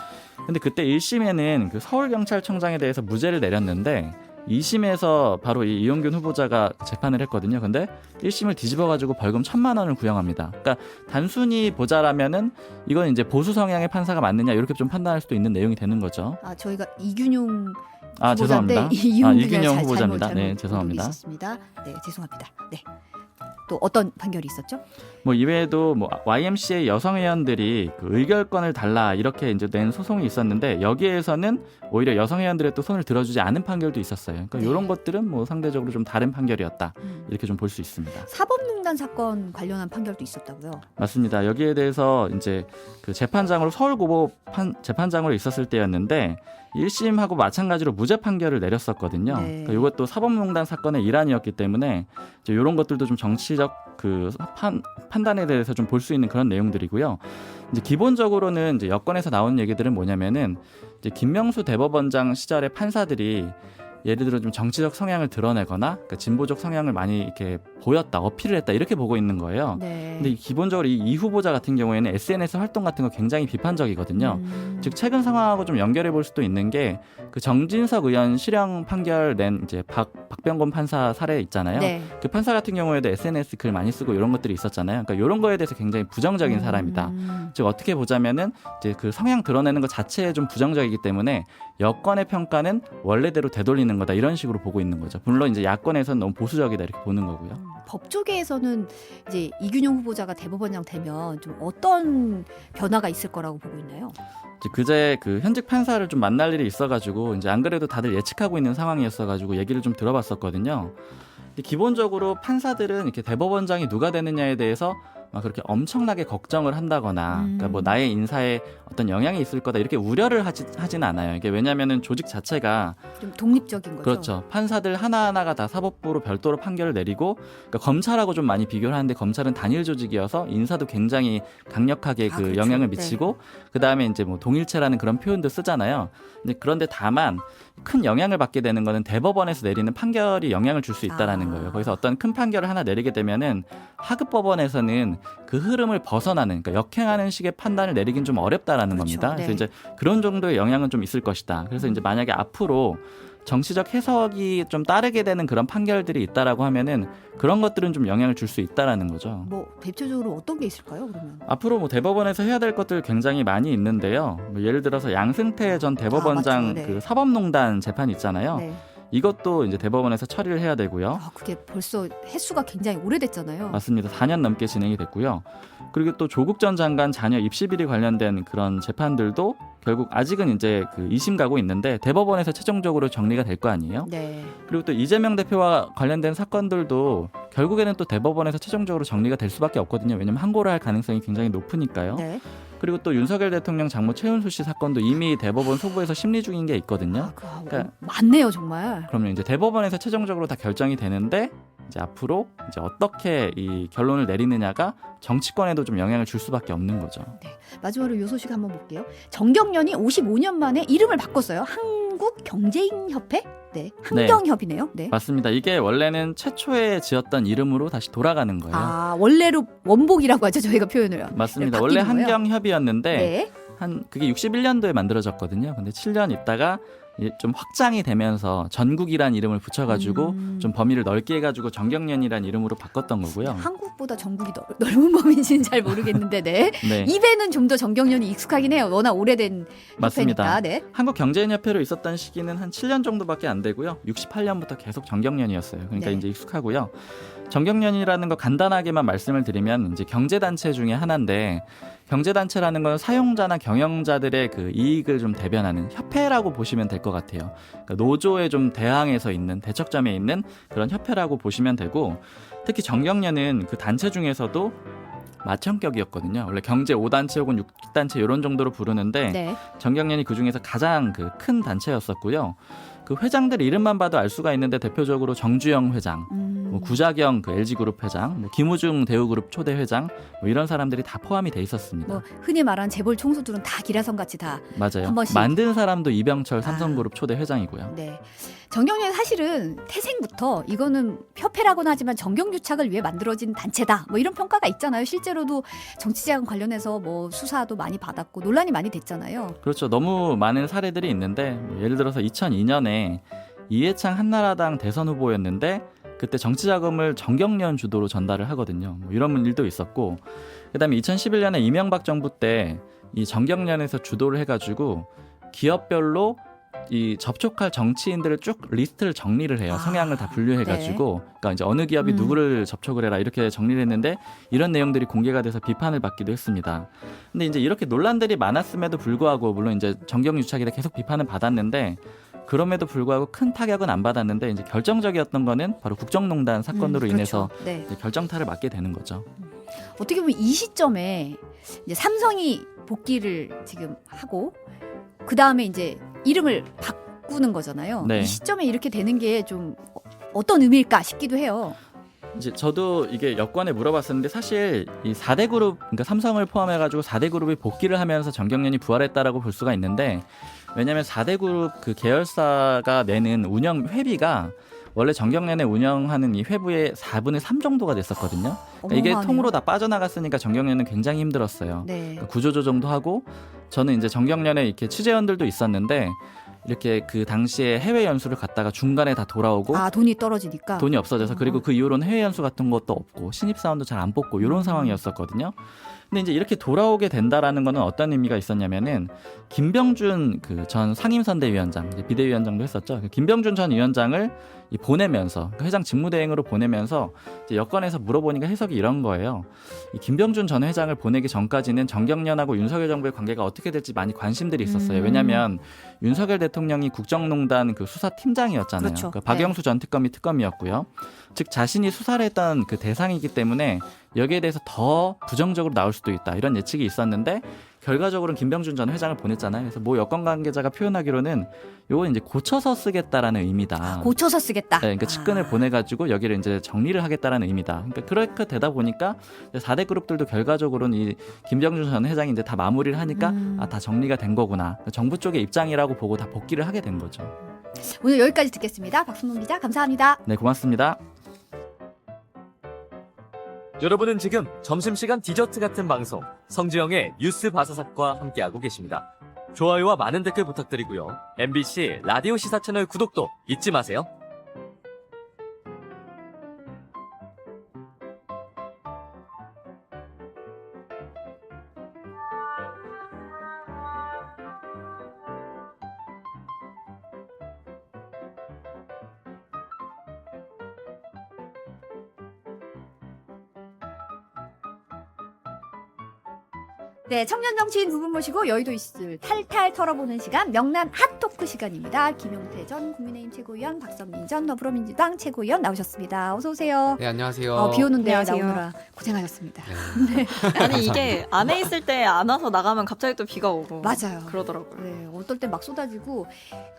근데 그때 1심에는 그 서울경찰청장에 대해서 무죄를 내렸는데 2심에서 바로 이 이용균 후보자가 재판을 했거든요. 근데 1심을 뒤집어가지고 벌금 1,000만 원을 구형합니다. 그러니까 단순히 보자라면은 이건 이제 보수 성향의 판사가 맞느냐 이렇게 좀 판단할 수도 있는 내용이 되는 거죠. 아 저희가 이균용 죄송합니다. 이균용 후보자입니다. 네, 죄송합니다. 있었습니다. 네, 죄송합니다. 네. 또 어떤 판결이 있었죠? 뭐 이외에도 뭐 YMCA 여성 회원들이 그 의결권을 달라 이렇게 이제 낸 소송이 있었는데 여기에서는 오히려 여성 회원들의 또 손을 들어주지 않은 판결도 있었어요. 그러니까 네. 이런 것들은 뭐 상대적으로 좀 다른 판결이었다 이렇게 좀 볼 수 있습니다. 사법농단 사건 관련한 판결도 있었다고요? 맞습니다. 여기에 대해서 이제 그 재판장으로 서울고법 재판장으로 있었을 때였는데 1심하고 마찬가지로 무죄 판결을 내렸었거든요. 네. 그러니까 이것도 사법농단 사건의 일환이었기 때문에 이제 이런 것들도 좀 정치적 그 판단에 대해서 좀 볼 수 있는 그런 내용들이고요. 이제 기본적으로는 이제 여권에서 나온 얘기들은 뭐냐면은 이제 김명수 대법원장 시절의 판사들이 예를 들어 좀 정치적 성향을 드러내거나 그러니까 진보적 성향을 많이 이렇게 보였다, 어필을 했다 이렇게 보고 있는 거예요. 네. 근데 기본적으로 이 후보자 같은 경우에는 SNS 활동 같은 거 굉장히 비판적이거든요. 즉 최근 상황하고 좀 연결해 볼 수도 있는 게 그 정진석 의원 실형 판결 낸 이제 박병곤 판사 사례 있잖아요. 네. 그 판사 같은 경우에도 SNS 글 많이 쓰고 이런 것들이 있었잖아요. 그러니까 이런 거에 대해서 굉장히 부정적인 사람이다. 즉 어떻게 보자면은 이제 그 성향 드러내는 것 자체에 좀 부정적이기 때문에 여권의 평가는 원래대로 되돌리는 거다 이런 식으로 보고 있는 거죠. 물론 이제 야권에서는 너무 보수적이다 이렇게 보는 거고요. 법조계에서는 이제 이균용 후보자가 대법원장 되면 좀 어떤 변화가 있을 거라고 보고 있나요? 이제 그제 그 현직 판사를 좀 만날 일이 있어가지고 이제 안 그래도 다들 예측하고 있는 상황이었어가지고 얘기를 좀 들어봤었거든요. 근데 기본적으로 판사들은 이렇게 대법원장이 누가 되느냐에 대해서 막 그렇게 엄청나게 걱정을 한다거나 그러니까 뭐 나의 인사에 어떤 영향이 있을 거다 이렇게 우려를 하진 않아요. 이게 왜냐하면은 조직 자체가 좀 독립적인 거죠. 그렇죠. 판사들 하나하나가 다 사법부로 별도로 판결을 내리고 그러니까 검찰하고 좀 많이 비교를 하는데 검찰은 단일 조직이어서 인사도 굉장히 강력하게 그 그렇죠. 영향을 미치고 그다음에 이제 뭐 동일체라는 그런 표현도 쓰잖아요. 근데 그런데 다만 큰 영향을 받게 되는 거는 대법원에서 내리는 판결이 영향을 줄 수 있다라는 거예요. 거기서 어떤 큰 판결을 하나 내리게 되면은 하급 법원에서는 그 흐름을 벗어나는 그러니까 역행하는 식의 판단을 내리긴 좀 어렵다라는 그렇죠. 겁니다. 그래서 네. 이제 그런 정도의 영향은 좀 있을 것이다. 그래서 이제 만약에 앞으로 정치적 해석이 좀 따르게 되는 그런 판결들이 있다라고 하면은 그런 것들은 좀 영향을 줄 수 있다라는 거죠. 뭐 대표적으로 어떤 게 있을까요? 그러면 앞으로 뭐 대법원에서 해야 될 것들 굉장히 많이 있는데요. 뭐 예를 들어서 양승태 전 대법원장 맞죠. 네. 그 사법농단 재판 있잖아요. 네. 이것도 이제 대법원에서 처리를 해야 되고요. 그게 벌써 횟수가 굉장히 오래됐잖아요. 맞습니다. 4년 넘게 진행이 됐고요. 그리고 또 조국 전 장관 자녀 입시 비리 관련된 그런 재판들도 결국 아직은 이제 그 2심 가고 있는데 대법원에서 최종적으로 정리가 될 거 아니에요. 네. 그리고 또 이재명 대표와 관련된 사건들도 결국에는 또 대법원에서 최종적으로 정리가 될 수밖에 없거든요. 왜냐하면 항고를 할 가능성이 굉장히 높으니까요. 네. 그리고 또 윤석열 대통령 장모 최은수 씨 사건도 이미 대법원 소부에서 심리 중인 게 있거든요. 그러니까 많네요, 정말. 그러면 이제 대법원에서 최종적으로 다 결정이 되는데 이제 앞으로 이제 어떻게 이 결론을 내리느냐가 정치권에도 좀 영향을 줄 수밖에 없는 거죠. 마지막으로 요 소식 한번 볼게요. 정경련이 55년 만에 이름을 바꿨어요. 한국경제인협회? 네, 한경협이네요. 네. 맞습니다. 이게 원래는 최초에 지었던 이름으로 다시 돌아가는 거예요. 아, 원래로 원복이라고 하죠. 저희가 표현을. 맞습니다. 네, 원래 바뀌는 거예요? 한경협이었는데 네. 그게 61년도에 만들어졌거든요. 근데 7년 있다가 좀 확장이 되면서 전국이란 이름을 붙여가지고 좀 범위를 넓게 해가지고 정경련이란 이름으로 바꿨던 거고요. 한국보다 전국이 넓은 범위인지는 잘 모르겠는데, 네. 네, 입에는 좀 더 정경련이 익숙하긴 해요. 워낙 오래된 맞습니다. 협회니까. 네. 한국경제인협회로 있었던 시기는 한 7년 정도밖에 안 되고요. 68년부터 계속 정경련이었어요. 그러니까 네. 이제 익숙하고요. 정경련이라는 거 간단하게만 말씀을 드리면 이제 경제단체 중에 하나인데 경제단체라는 건 사용자나 경영자들의 그 이익을 좀 대변하는 협회라고 보시면 될 것 같아요. 그러니까 노조에 좀 대항해서 있는 대척점에 있는 그런 협회라고 보시면 되고 특히 정경련은 그 단체 중에서도 맏형격이었거든요. 원래 경제 5단체 혹은 6단체 이런 정도로 부르는데 네. 정경련이 그 중에서 가장 그 큰 단체였었고요. 그 회장들 이름만 봐도 알 수가 있는데 대표적으로 정주영 회장, 뭐 구자경 그 LG그룹 회장, 뭐 김우중 대우그룹 초대 회장 뭐 이런 사람들이 다 포함이 돼 있었습니다. 뭐 흔히 말하는 재벌 총수들은 다 기라성 같이 다. 맞아요. 한 번씩. 만든 사람도 이병철 삼성그룹 초대 회장이고요. 네. 정경련 사실은 태생부터 이거는 협회라고는 하지만 정경유착을 위해 만들어진 단체다. 뭐 이런 평가가 있잖아요. 실제로도 정치자금 관련해서 뭐 수사도 많이 받았고 논란이 많이 됐잖아요. 그렇죠. 너무 많은 사례들이 있는데 뭐 예를 들어서 2002년에 이해창 한나라당 대선 후보였는데 그때 정치자금을 정경련 주도로 전달을 하거든요. 뭐 이런 일도 있었고 그다음에 2011년에 이명박 정부 때 이 정경련에서 주도를 해가지고 기업별로 이 접촉할 정치인들을 쭉 리스트를 정리를 해요. 성향을 다 분류해가지고 그러니까 이제 어느 기업이 누구를 접촉을 해라 이렇게 정리를 했는데 이런 내용들이 공개가 돼서 비판을 받기도 했습니다. 근데 이제 이렇게 논란들이 많았음에도 불구하고 물론 이제 정경유착이다 계속 비판을 받았는데 그럼에도 불구하고 큰 타격은 안 받았는데 이제 결정적이었던 거는 바로 국정농단 사건으로 그렇죠. 인해서 네. 이제 결정타를 맞게 되는 거죠. 어떻게 보면 이 시점에 이제 삼성이 복귀를 지금 하고 그 다음에 이제 이름을 바꾸는 거잖아요. 네. 이 시점에 이렇게 되는 게 좀 어떤 의미일까 싶기도 해요. 이제 저도 이게 여권에 물어봤었는데 사실 이 4대 그룹 그러니까 삼성을 포함해가지고 4대 그룹이 복귀를 하면서 정경련이 부활했다라고 볼 수가 있는데 왜냐하면 4대 그룹 그 계열사가 내는 운영 회비가 원래 정경련에 운영하는 이 회부의 4분의 3 정도가 됐었거든요. 그러니까 이게 어마어마하네요. 통으로 다 빠져나갔으니까 정경련은 굉장히 힘들었어요. 네. 그러니까 구조조정도 하고 저는 이제 정경련에 이렇게 취재원들도 있었는데 이렇게 그 당시에 해외 연수를 갔다가 중간에 다 돌아오고 아, 돈이 떨어지니까. 돈이 없어져서 그리고 그 이후로는 해외 연수 같은 것도 없고 신입사원도 잘 안 뽑고 이런 상황이었었거든요. 근데 이제 이렇게 돌아오게 된다라는 거는 어떤 의미가 있었냐면은 김병준 그 전 상임선대위원장 이제 비대위원장도 했었죠. 그 김병준 전 위원장을 보내면서 그 회장 직무대행으로 보내면서 이제 여권에서 물어보니까 해석이 이런 거예요. 이 김병준 전 회장을 보내기 전까지는 정경련하고 윤석열 정부의 관계가 어떻게 될지 많이 관심들이 있었어요. 왜냐하면 윤석열 대통령이 국정농단 그 수사팀장이었잖아요. 그렇죠. 그러니까 박영수 전 특검이 특검이었고요. 즉 자신이 수사를 했던 그 대상이기 때문에 여기에 대해서 더 부정적으로 나올 수도 있다 이런 예측이 있었는데 결과적으로는 김병준 전 회장을 보냈잖아요. 그래서 모 여권 관계자가 표현하기로는 요건 이제 고쳐서 쓰겠다라는 의미다. 고쳐서 쓰겠다. 네, 그러니까 측근을 보내가지고 여기를 이제 정리를 하겠다라는 의미다. 그러니까 그렇게 되다 보니까 4대 그룹들도 결과적으로는 이 김병준 전 회장이 이제 다 마무리를 하니까 아, 다 정리가 된 거구나. 정부 쪽의 입장이라고 보고 다 복귀를 하게 된 거죠. 오늘 여기까지 듣겠습니다. 박순봉 기자 감사합니다. 네, 고맙습니다. 여러분은 지금 점심시간 디저트 같은 방송 성지영의 뉴스 바사삭과 함께하고 계십니다. 좋아요와 많은 댓글 부탁드리고요. MBC 라디오 시사 채널 구독도 잊지 마세요. 네, 청년 정치인 두 분 모시고 여의도 이슈를 탈탈 털어보는 시간 명란 핫토크 시간입니다. 김용태 전 국민의힘 최고위원, 박선민 전 더불어민주당 최고위원 나오셨습니다. 어서 오세요. 네, 안녕하세요. 비 오는데 안녕하세요. 나오느라 고생하셨습니다. 네. 아니 이게 안에 있을 때 안 와서 나가면 갑자기 또 비가 오고 맞아요. 그러더라고요. 네, 어떨 때 막 쏟아지고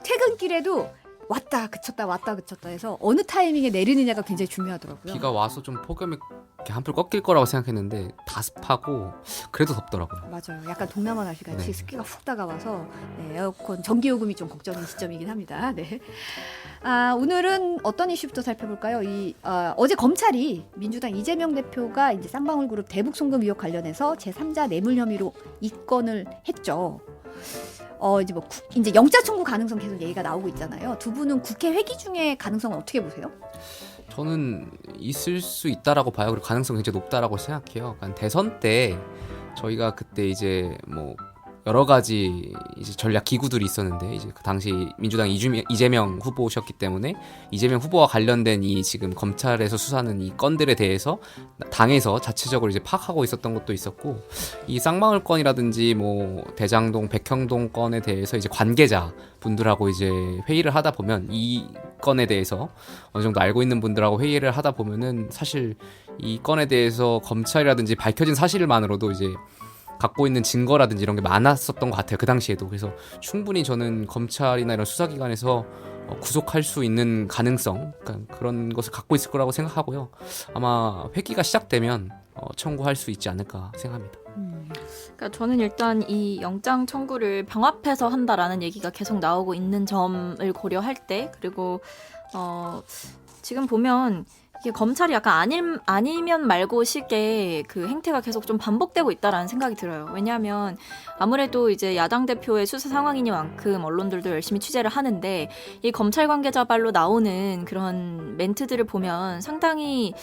퇴근길에도 왔다 그쳤다 해서 어느 타이밍에 내리느냐가 굉장히 중요하더라고요. 비가 와서 좀 폭염이 이렇게 한풀 꺾일 거라고 생각했는데 다 습하고 그래도 덥더라고요. 맞아요. 약간 동남아 날씨 같이 네. 습기가 훅 다가와서 네, 에어컨 전기요금이 좀 걱정인 시점이긴 합니다. 네. 오늘은 어떤 이슈부터 살펴볼까요? 어제 검찰이 민주당 이재명 대표가 이제 쌍방울그룹 대북 송금 의혹 관련해서 제3자 뇌물 혐의로 입건을 했죠. 이제 영장 청구 가능성 계속 얘기가 나오고 있잖아요. 두 분은 국회 회기 중에 가능성은 어떻게 보세요? 저는 있을 수 있다라고 봐요. 그리고 가능성이 굉장히 높다라고 생각해요. 그러니까 대선 때 저희가 그때 이제 뭐 여러 가지 이제 전략 기구들이 있었는데 이제 그 당시 민주당 이재명 후보셨기 때문에 이재명 후보와 관련된 이 지금 검찰에서 수사하는 이 건들에 대해서 당에서 자체적으로 이제 파악하고 있었던 것도 있었고 이 쌍방울 건이라든지 뭐 대장동 백형동 건에 대해서 이제 관계자 분들하고 이제 회의를 하다 보면 이 건에 대해서 어느 정도 알고 있는 분들하고 회의를 하다 보면은 사실 이 건에 대해서 검찰이라든지 밝혀진 사실만으로도 이제 갖고 있는 증거라든지 이런 게 많았었던 것 같아요. 그 당시에도. 그래서 충분히 저는 검찰이나 이런 수사기관에서 구속할 수 있는 가능성, 그러니까 그런 것을 갖고 있을 거라고 생각하고요. 아마 회기가 시작되면 청구할 수 있지 않을까 생각합니다. 그러니까 저는 일단 이 영장 청구를 병합해서 한다라는 얘기가 계속 나오고 있는 점을 고려할 때 그리고 지금 보면 이게 검찰이 약간 아니면 말고 식의 그 행태가 계속 좀 반복되고 있다라는 생각이 들어요. 왜냐하면 아무래도 이제 야당 대표의 수사 상황이니만큼 언론들도 열심히 취재를 하는데 이 검찰 관계자 발로 나오는 그런 멘트들을 보면 상당히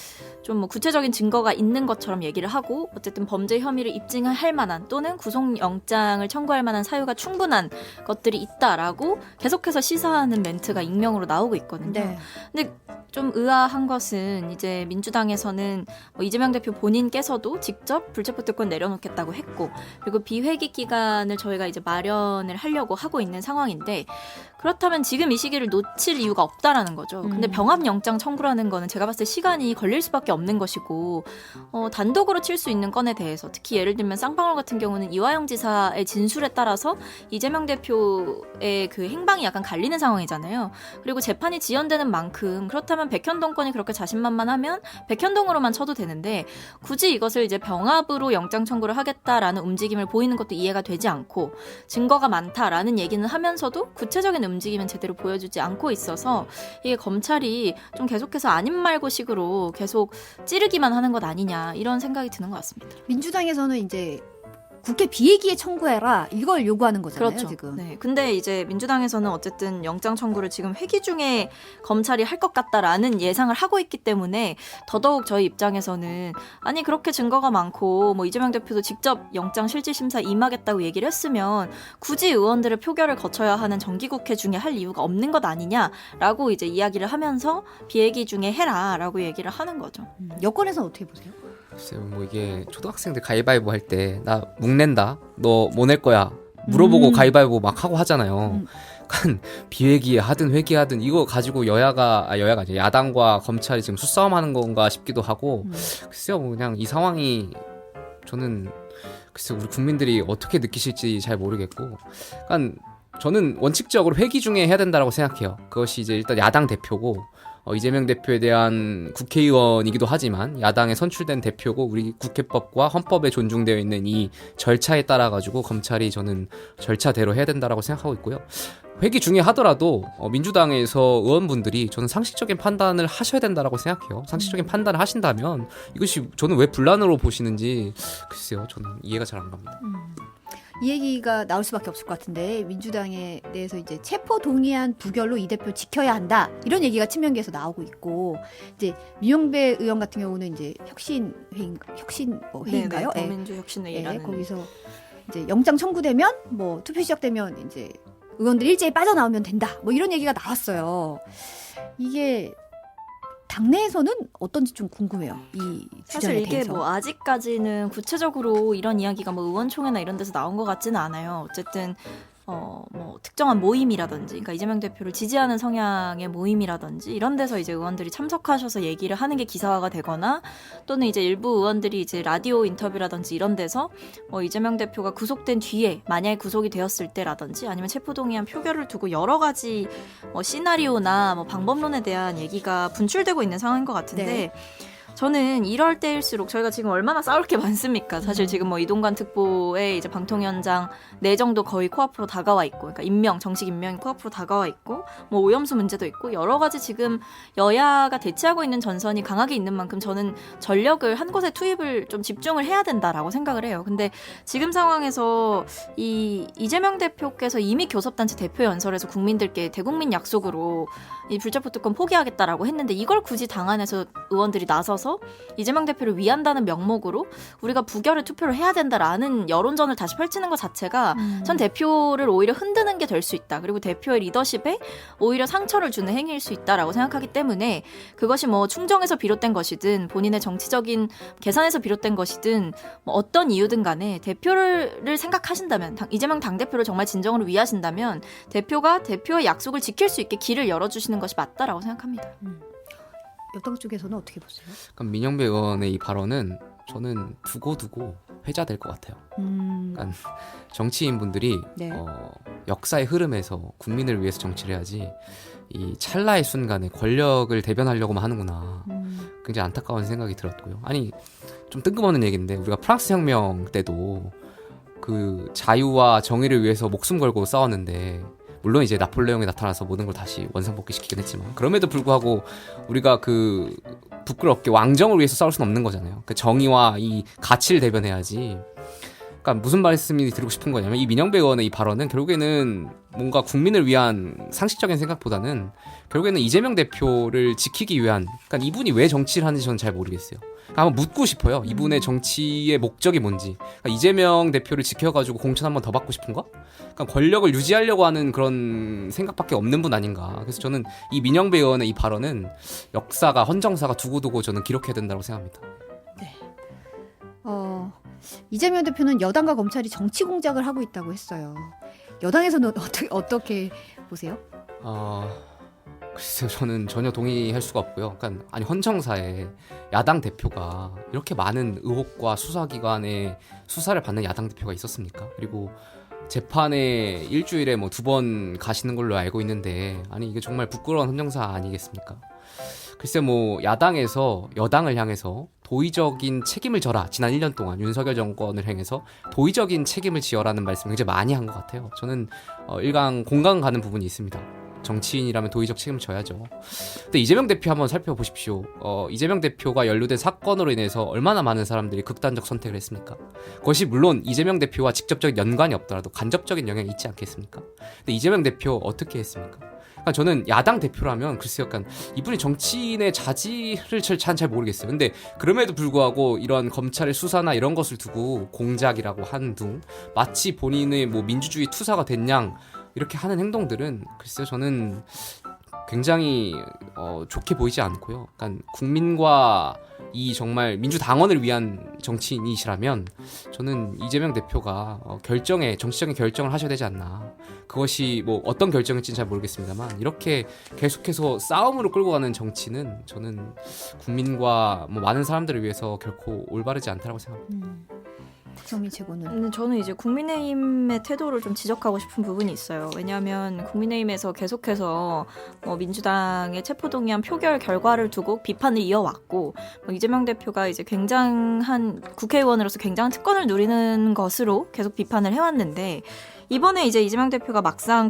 좀 뭐 구체적인 증거가 있는 것처럼 얘기를 하고 어쨌든 범죄 혐의를 입증할 만한 또는 구속영장을 청구할 만한 사유가 충분한 것들이 있다라고 계속해서 시사하는 멘트가 익명으로 나오고 있거든요. 네. 근데 좀 의아한 것은 이제 민주당에서는 이재명 대표 본인께서도 직접 불체포 특권 내려놓겠다고 했고 그리고 비회기 기간을 저희가 이제 마련을 하려고 하고 있는 상황인데 그렇다면 지금 이 시기를 놓칠 이유가 없다라는 거죠. 근데 병합 영장 청구라는 거는 제가 봤을 때 시간이 걸릴 수밖에 없는 것이고 단독으로 칠 수 있는 건에 대해서 특히 예를 들면 쌍방울 같은 경우는 이화영 지사의 진술에 따라서 이재명 대표의 그 행방이 약간 갈리는 상황이잖아요. 그리고 재판이 지연되는 만큼 그렇다면 백현동 건이 그렇게 자신만만하면 백현동으로만 쳐도 되는데 굳이 이것을 이제 병합으로 영장 청구를 하겠다라는 움직임을 보이는 것도 이해가 되지 않고 증거가 많다라는 얘기는 하면서도 구체적인 움직임은 제대로 보여주지 않고 있어서 이게 검찰이 좀 계속해서 아님 말고식으로 계속 찌르기만 하는 것 아니냐 이런 생각이 드는 것 같습니다. 민주당에서는 이제 국회 비회기에 청구해라 이걸 요구하는 거잖아요. 그렇죠. 지금. 네. 근데 이제 민주당에서는 어쨌든 영장 청구를 지금 회기 중에 검찰이 할 것 같다라는 예상을 하고 있기 때문에 더더욱 저희 입장에서는 아니 그렇게 증거가 많고 뭐 이재명 대표도 직접 영장 실질 심사 임하겠다고 얘기를 했으면 굳이 의원들의 표결을 거쳐야 하는 정기국회 중에 할 이유가 없는 것 아니냐라고 이제 이야기를 하면서 비회기 중에 해라라고 얘기를 하는 거죠. 여권에서는 어떻게 보세요? 글쎄요, 뭐 이게 초등학생들 가위바위보 할 때 나 묵낸다, 너 뭐 낼 거야 물어보고 가위바위보 막 하고 하잖아요. 약간 비회기에 하든 회기하든 이거 가지고 여야가 아니라 야당과 검찰이 지금 수싸움하는 건가 싶기도 하고 글쎄요, 뭐 그냥 이 상황이 저는 글쎄 우리 국민들이 어떻게 느끼실지 잘 모르겠고, 그러니까 저는 원칙적으로 회기 중에 해야 된다고 생각해요. 그것이 이제 일단 야당 대표고. 이재명 대표에 대한 국회의원이기도 하지만 야당에 선출된 대표고 우리 국회법과 헌법에 존중되어 있는 이 절차에 따라 가지고 검찰이 저는 절차대로 해야 된다라고 생각하고 있고요. 회기 중에 하더라도 민주당에서 의원분들이 저는 상식적인 판단을 하셔야 된다라고 생각해요. 상식적인 판단을 하신다면 이것이 저는 왜 분란으로 보시는지 글쎄요, 저는 이해가 잘 안 갑니다. 이 얘기가 나올 수밖에 없을 것 같은데 민주당에 대해서 이제 체포 동의안 부결로 이 대표 지켜야 한다 이런 얘기가 친명계에서 나오고 있고 이제 민용배 의원 같은 경우는 이제 혁신회인가요? 네, 더민주혁신회의라는 거기서 이제 영장 청구되면 뭐 투표 시작되면 이제 의원들 일제히 빠져나오면 된다 뭐 이런 얘기가 나왔어요. 이게 당내에서는 어떤지 좀 궁금해요. 이 사실 주장에 이게 대해서. 뭐 아직까지는 구체적으로 이런 이야기가 뭐 의원총회나 이런 데서 나온 것 같지는 않아요. 어쨌든 뭐 특정한 모임이라든지, 그러니까 이재명 대표를 지지하는 성향의 모임이라든지 이런 데서 이제 의원들이 참석하셔서 얘기를 하는 게 기사화가 되거나, 또는 이제 일부 의원들이 이제 라디오 인터뷰라든지 이런 데서 이재명 대표가 구속된 뒤에 만약에 구속이 되었을 때라든지 아니면 체포동의안 표결을 두고 여러 가지 시나리오나 방법론에 대한 얘기가 분출되고 있는 상황인 것 같은데. 네. 저는 이럴 때일수록 저희가 지금 얼마나 싸울 게 많습니까? 사실 지금 이동관 특보의 이제 방통위원장 내정도 거의 코앞으로 다가와 있고, 그러니까 정식 임명이 코앞으로 다가와 있고, 오염수 문제도 있고, 여러 가지 지금 여야가 대치하고 있는 전선이 강하게 있는 만큼 저는 전력을 한 곳에 투입을 좀 집중을 해야 된다라고 생각을 해요. 근데 지금 상황에서 이재명 대표께서 이미 교섭단체 대표 연설에서 국민들께 대국민 약속으로 이 불체포 특권 포기하겠다라고 했는데, 이걸 굳이 당 안에서 의원들이 나서서 이재명 대표를 위한다는 명목으로 우리가 부결의 투표를 해야 된다라는 여론전을 다시 펼치는 것 자체가 전 대표를 오히려 흔드는 게 될 수 있다. 그리고 대표의 리더십에 오히려 상처를 주는 행위일 수 있다라고 생각하기 때문에, 그것이 충정에서 비롯된 것이든 본인의 정치적인 계산에서 비롯된 것이든 어떤 이유든 간에 대표를 생각하신다면, 이재명 당대표를 정말 진정으로 위하신다면 대표가 대표의 약속을 지킬 수 있게 길을 열어주시는 것이 맞다라고 생각합니다. 여당 쪽에서는 어떻게 보세요? 그러니까 민영배 의원의 이 발언은 저는 두고두고 회자될 것 같아요. 그러니까 정치인분들이 네. 역사의 흐름에서 국민을 위해서 정치를 해야지 이 찰나의 순간에 권력을 대변하려고만 하는구나. 굉장히 안타까운 생각이 들었고요. 아니, 좀 뜬금없는 얘기인데 우리가 프랑스 혁명 때도 그 자유와 정의를 위해서 목숨 걸고 싸웠는데, 물론 이제 나폴레옹이 나타나서 모든 걸 다시 원상복귀시키긴 했지만, 그럼에도 불구하고 우리가 그 부끄럽게 왕정을 위해서 싸울 수는 없는 거잖아요. 그 정의와 이 가치를 대변해야지. 그러니까 무슨 말씀이 드리고 싶은 거냐면, 이 민영배 의원의 이 발언은 결국에는 뭔가 국민을 위한 상식적인 생각보다는 결국에는 이재명 대표를 지키기 위한, 그러니까 이분이 왜 정치를 하는지 저는 잘 모르겠어요. 한번 묻고 싶어요. 이분의 정치의 목적이 뭔지. 그러니까 이재명 대표를 지켜가지고 공천 한번 더 받고 싶은가? 그러니까 권력을 유지하려고 하는 그런 생각밖에 없는 분 아닌가. 그래서 저는 이 민영배 의원의 이 발언은 역사가, 헌정사가 두고두고 저는 기록해야 된다고 생각합니다. 네. 이재명 대표는 여당과 검찰이 정치 공작을 하고 있다고 했어요. 여당에서는 어떻게 보세요? 글쎄요, 저는 전혀 동의할 수가 없고요. 그러니까 아니, 헌정사에 야당 대표가 이렇게 많은 의혹과 수사기관의 수사를 받는 야당 대표가 있었습니까? 그리고 재판에 일주일에 2번 가시는 걸로 알고 있는데, 아니 이게 정말 부끄러운 헌정사 아니겠습니까? 글쎄 야당에서 여당을 향해서 도의적인 책임을 져라, 지난 1년 동안 윤석열 정권을 향해서 도의적인 책임을 지어라는 말씀을 굉장히 많이 한 것 같아요. 저는 일강 공감 가는 부분이 있습니다. 정치인이라면 도의적 책임을 져야죠. 근데 이재명 대표 한번 살펴보십시오. 이재명 대표가 연루된 사건으로 인해서 얼마나 많은 사람들이 극단적 선택을 했습니까? 그것이 물론 이재명 대표와 직접적인 연관이 없더라도 간접적인 영향이 있지 않겠습니까? 근데 이재명 대표 어떻게 했습니까? 그러니까 저는 야당 대표라면 글쎄요, 약간 이분이 정치인의 자질을 잘 모르겠어요. 근데 그럼에도 불구하고 이런 검찰의 수사나 이런 것을 두고 공작이라고 하는 둥, 마치 본인의 민주주의 투사가 된 양 이렇게 하는 행동들은 글쎄요, 저는 굉장히 좋게 보이지 않고요. 그러니까 국민과 이 정말 민주당원을 위한 정치인이시라면 저는 이재명 대표가 정치적인 결정을 하셔야 되지 않나. 그것이 어떤 결정일지는 잘 모르겠습니다만, 이렇게 계속해서 싸움으로 끌고 가는 정치는 저는 국민과 많은 사람들을 위해서 결코 올바르지 않다고 생각합니다. 정민 최고는? 저는 이제 국민의힘의 태도를 좀 지적하고 싶은 부분이 있어요. 왜냐하면 국민의힘에서 계속해서 민주당의 체포동의안 표결 결과를 두고 비판을 이어왔고, 이재명 대표가 이제 굉장한 국회의원으로서 굉장한 특권을 누리는 것으로 계속 비판을 해왔는데, 이번에 이제 이재명 대표가 막상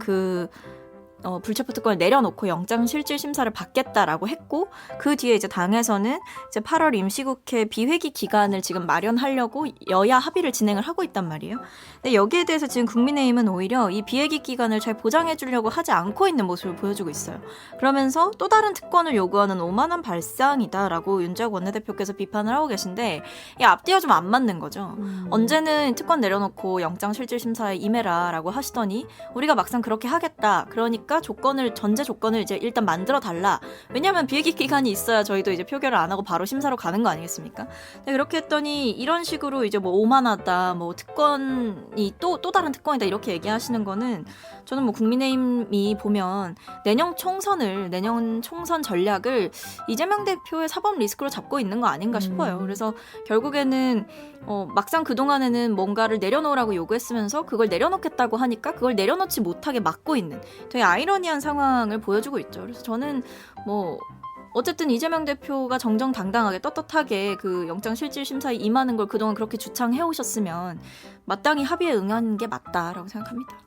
불체포 특권을 내려놓고 영장 실질 심사를 받겠다라고 했고, 그 뒤에 이제 당에서는 이제 8월 임시국회 비회기 기간을 지금 마련하려고 여야 합의를 진행을 하고 있단 말이에요. 근데 여기에 대해서 지금 국민의힘은 오히려 이 비회기 기간을 잘 보장해 주려고 하지 않고 있는 모습을 보여주고 있어요. 그러면서 또 다른 특권을 요구하는 오만한 발상이다라고 윤재욱 원내대표께서 비판을 하고 계신데, 이 앞뒤가 좀 안 맞는 거죠. 언제는 특권 내려놓고 영장 실질 심사에 임해라라고 하시더니 우리가 막상 그렇게 하겠다, 그러니까 하니까 전제 조건을 이제 일단 만들어 달라. 왜냐하면 비회기 기간이 있어야 저희도 이제 표결을 안 하고 바로 심사로 가는 거 아니겠습니까? 근데 그렇게 했더니 이런 식으로 이제 뭐 오만하다, 뭐 특권이 또 다른 특권이다 이렇게 얘기하시는 거는 저는 뭐 국민의힘이 보면 내년 총선 전략을 이재명 대표의 사법 리스크로 잡고 있는 거 아닌가 싶어요. 그래서 결국에는 막상 그동안에는 뭔가를 내려놓으라고 요구했으면서 그걸 내려놓겠다고 하니까 그걸 내려놓지 못하게 막고 있는 되게 아이러니한 상황을 보여주고 있죠. 그래서 저는 뭐 어쨌든 이재명 대표가 정정당당하게 떳떳하게 그 영장실질심사에 임하는 걸 그동안 그렇게 주창해 오셨으면 마땅히 합의에 응하는 게 맞다라고 생각합니다.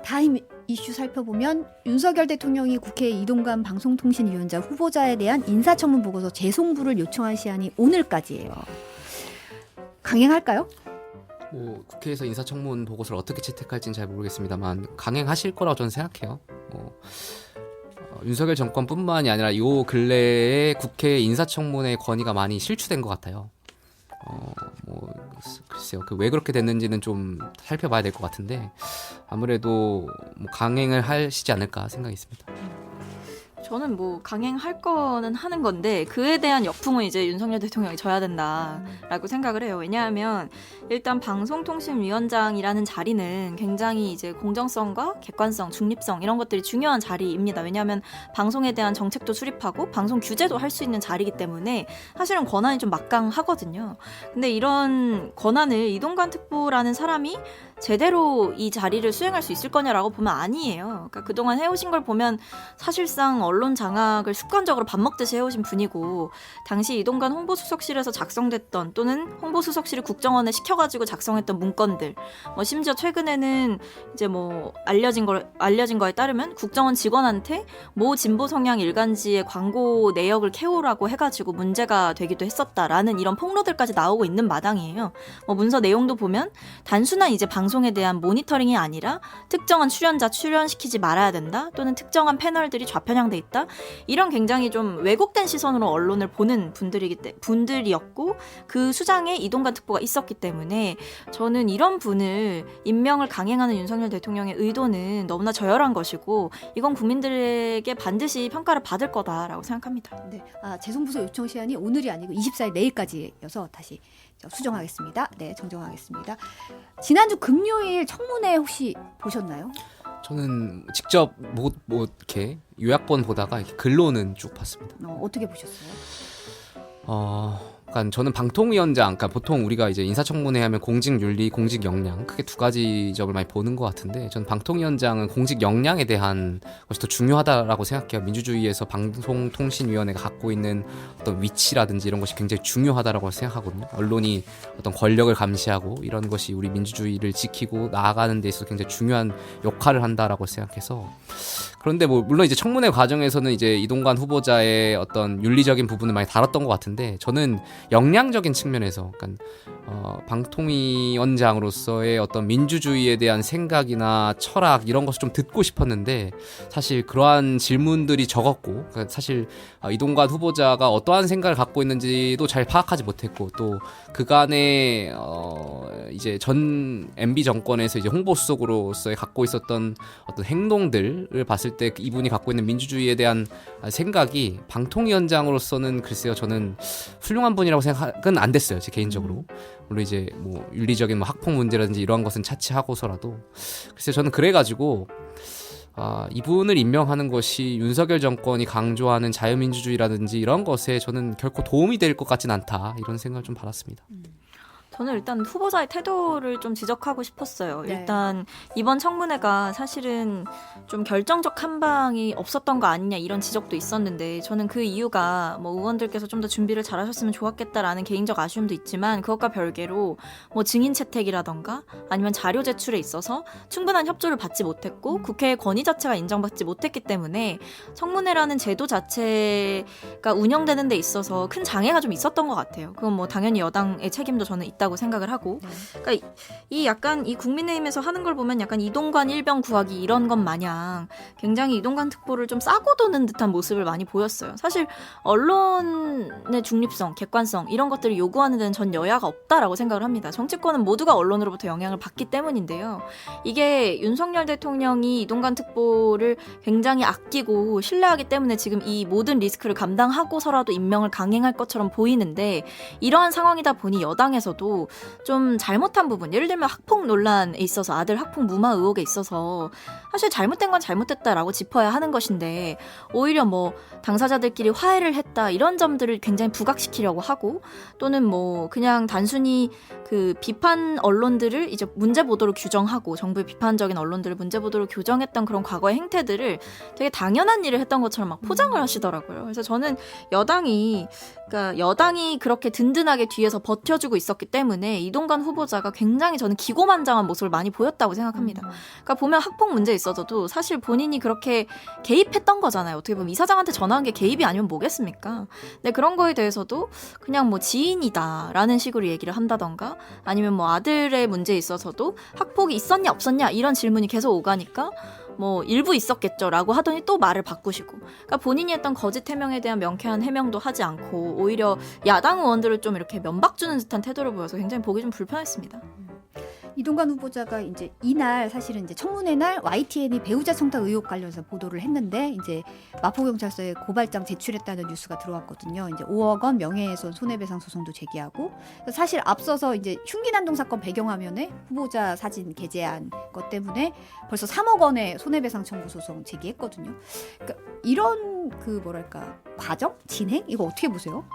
다음 이슈 살펴보면 윤석열 대통령이 국회 이동관 방송통신위원장 후보자에 대한 인사청문 보고서 재송부를 요청한 시한이 오늘까지예요. 강행할까요? 뭐 국회에서 인사청문 보고서를 어떻게 채택할지는 잘 모르겠습니다만 강행하실 거라고 저는 생각해요. 윤석열 정권뿐만이 아니라 요 근래에 국회 인사청문회 건의가 많이 실추된 것 같아요. 뭐 글쎄요, 왜 그렇게 됐는지는 좀 살펴봐야 될 것 같은데 아무래도 뭐 강행을 하시지 않을까 생각이 있습니다. 저는 뭐 강행할 거는 하는 건데 그에 대한 역풍은 이제 윤석열 대통령이 져야 된다라고 생각을 해요. 왜냐하면 일단 방송통신위원장이라는 자리는 굉장히 이제 공정성과 객관성, 중립성 이런 것들이 중요한 자리입니다. 왜냐하면 방송에 대한 정책도 수립하고 방송 규제도 할 수 있는 자리이기 때문에 사실은 권한이 좀 막강하거든요. 근데 이런 권한을 이동관 특보라는 사람이 제대로 이 자리를 수행할 수 있을 거냐라고 보면 아니에요. 그러니까 그동안 해오신 걸 보면 사실상 언론 장악을 습관적으로 밥 먹듯이 해오신 분이고 당시 이동관 홍보수석실에서 작성됐던 또는 홍보수석실이 국정원에 시켜가지고 작성했던 문건들 뭐 심지어 최근에는 이제 뭐 알려진 거에 따르면 국정원 직원한테 모 진보 성향 일간지의 광고 내역을 캐오라고 해가지고 문제가 되기도 했었다라는 이런 폭로들까지 나오고 있는 마당이에요. 뭐 문서 내용도 보면 단순한 이제 방송에 대한 모니터링이 아니라 특정한 출연자 출연시키지 말아야 된다 또는 특정한 패널들이 좌편향돼 있다 이런 굉장히 좀 왜곡된 시선으로 언론을 보는 분들이었고 그 수장에 이동관 특보가 있었기 때문에 저는 이런 분을 임명을 강행하는 윤석열 대통령의 의도는 너무나 저열한 것이고 이건 국민들에게 반드시 평가를 받을 거다라고 생각합니다. 네, 재송부서 요청 시한이 오늘이 아니고 24일 내일까지여서 다시 수정하겠습니다. 네, 정정하겠습니다. 지난주 금요일 청문회 혹시 보셨나요? 저는 직접 이렇게 요약본 보다가 이렇게 글로는 쭉 봤습니다. 어떻게 보셨어요? 그러니까 저는 방통위원장, 그러니까 보통 우리가 이제 인사청문회 하면 공직윤리, 공직역량 크게 두 가지 점을 많이 보는 것 같은데 저는 방통위원장은 공직역량에 대한 것이 더 중요하다라고 생각해요. 민주주의에서 방송통신위원회가 갖고 있는 어떤 위치라든지 이런 것이 굉장히 중요하다라고 생각하거든요. 언론이 어떤 권력을 감시하고 이런 것이 우리 민주주의를 지키고 나아가는 데 있어서 굉장히 중요한 역할을 한다라고 생각해서 그런데 뭐 물론 이제 청문회 과정에서는 이제 이동관 후보자의 어떤 윤리적인 부분을 많이 다뤘던 것 같은데 저는 역량적인 측면에서 그러니까 방통위원장으로서의 어떤 민주주의에 대한 생각이나 철학 이런 것을 좀 듣고 싶었는데 사실 그러한 질문들이 적었고 그러니까 사실 이동관 후보자가 어떠한 생각을 갖고 있는지도 잘 파악하지 못했고 또 그간의 이제 전 MB 정권에서 이제 홍보수석으로서의 갖고 있었던 어떤 행동들을 봤을 때 이분이 갖고 있는 민주주의에 대한 생각이 방통위원장으로서는 글쎄요 저는 훌륭한 분이라고 생각은 안 됐어요 제 개인적으로. 물론 이제 뭐 윤리적인 뭐 학폭 문제라든지 이러한 것은 차치하고서라도 글쎄요 저는 그래가지고 이분을 임명하는 것이 윤석열 정권이 강조하는 자유민주주의라든지 이런 것에 저는 결코 도움이 될 것 같진 않다 이런 생각을 좀 받았습니다. 저는 일단 후보자의 태도를 좀 지적하고 싶었어요. 네. 일단 이번 청문회가 사실은 좀 결정적 한방이 없었던 거 아니냐 이런 지적도 있었는데 저는 그 이유가 뭐 의원들께서 좀 더 준비를 잘하셨으면 좋았겠다라는 개인적 아쉬움도 있지만 그것과 별개로 뭐 증인 채택이라던가 아니면 자료 제출에 있어서 충분한 협조를 받지 못했고 국회의 권위 자체가 인정받지 못했기 때문에 청문회라는 제도 자체가 운영되는 데 있어서 큰 장애가 좀 있었던 것 같아요. 그건 뭐 당연히 여당의 책임도 저는 있다고 있다고 생각을 하고 네. 그러니까 이 약간 이 국민의힘에서 하는 걸 보면 약간 이동관 일병 구하기 이런 것 마냥 굉장히 이동관 특보를 좀 싸고 도는 듯한 모습을 많이 보였어요. 사실 언론의 중립성, 객관성 이런 것들을 요구하는 데는 전 여야가 없다라고 생각을 합니다. 정치권은 모두가 언론으로부터 영향을 받기 때문인데요. 이게 윤석열 대통령이 이동관 특보를 굉장히 아끼고 신뢰하기 때문에 지금 이 모든 리스크를 감당하고서라도 임명을 강행할 것처럼 보이는데 이러한 상황이다 보니 여당에서도 좀 잘못한 부분, 예를 들면 학폭 논란에 있어서 아들 학폭 무마 의혹에 있어서 사실 잘못된 건 잘못됐다라고 짚어야 하는 것인데 오히려 뭐 당사자들끼리 화해를 했다 이런 점들을 굉장히 부각시키려고 하고 또는 뭐 그냥 단순히 그 비판 언론들을 이제 문제 보도로 규정하고 정부의 비판적인 언론들을 문제 보도로 규정했던 그런 과거의 행태들을 되게 당연한 일을 했던 것처럼 막 포장을 하시더라고요. 그래서 저는 여당이 그렇게 든든하게 뒤에서 버텨주고 있었기 때문에 이동관 후보자가 굉장히 저는 기고만장한 모습을 많이 보였다고 생각합니다. 그러니까 보면 학폭 문제에 있어서도 사실 본인이 그렇게 개입했던 거잖아요. 어떻게 보면 이사장한테 전화한 게 개입이 아니면 뭐겠습니까? 근데 그런 거에 대해서도 그냥 뭐 지인이다라는 식으로 얘기를 한다던가 아니면 뭐 아들의 문제에 있어서도 학폭이 있었냐 없었냐 이런 질문이 계속 오가니까 뭐 일부 있었겠죠라고 하더니 또 말을 바꾸시고 그러니까 본인이 했던 거짓 해명에 대한 명쾌한 해명도 하지 않고 오히려 야당 의원들을 좀 이렇게 면박 주는 듯한 태도를 보여서 굉장히 보기 좀 불편했습니다. 이동관 후보자가 이제 이날 사실은 이제 청문회 날 YTN이 배우자 청탁 의혹 관련해서 보도를 했는데 이제 마포경찰서에 고발장 제출했다는 뉴스가 들어왔거든요. 이제 5억 원 명예훼손 손해배상 소송도 제기하고 사실 앞서서 이제 흉기난동 사건 배경화면에 후보자 사진 게재한 것 때문에 벌써 3억 원의 손해배상 청구 소송 제기했거든요. 그러니까 이런 그 뭐랄까 과정 진행 이거 어떻게 보세요?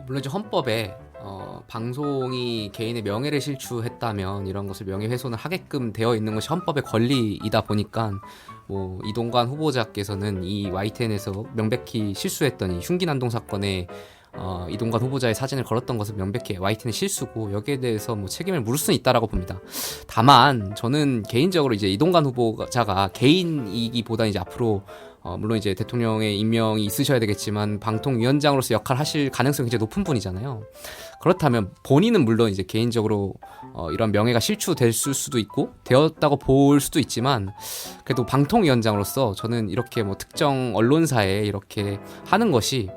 물론 이제 헌법에 방송이 개인의 명예를 실추했다면 이런 것을 명예훼손을 하게끔 되어 있는 것이 헌법의 권리이다 보니까 뭐 이동관 후보자께서는 이 YTN에서 명백히 실수했던 이 흉기난동 사건에 이동관 후보자의 사진을 걸었던 것은 명백히 YTN의 실수고 여기에 대해서 뭐 책임을 물을 수는 있다라고 봅니다. 다만 저는 개인적으로 이제 이동관 후보자가 개인이기보다 이제 앞으로 물론 이제 대통령의 임명이 있으셔야 되겠지만 방통위원장으로서 역할을 하실 가능성이 굉장히 높은 분이잖아요. 그렇다면 본인은 물론 이제 개인적으로 이런 명예가 실추될 수도 있고 되었다고 볼 수도 있지만 그래도 방통위원장으로서 저는 이렇게 뭐 특정 언론사에 이렇게 하는 것이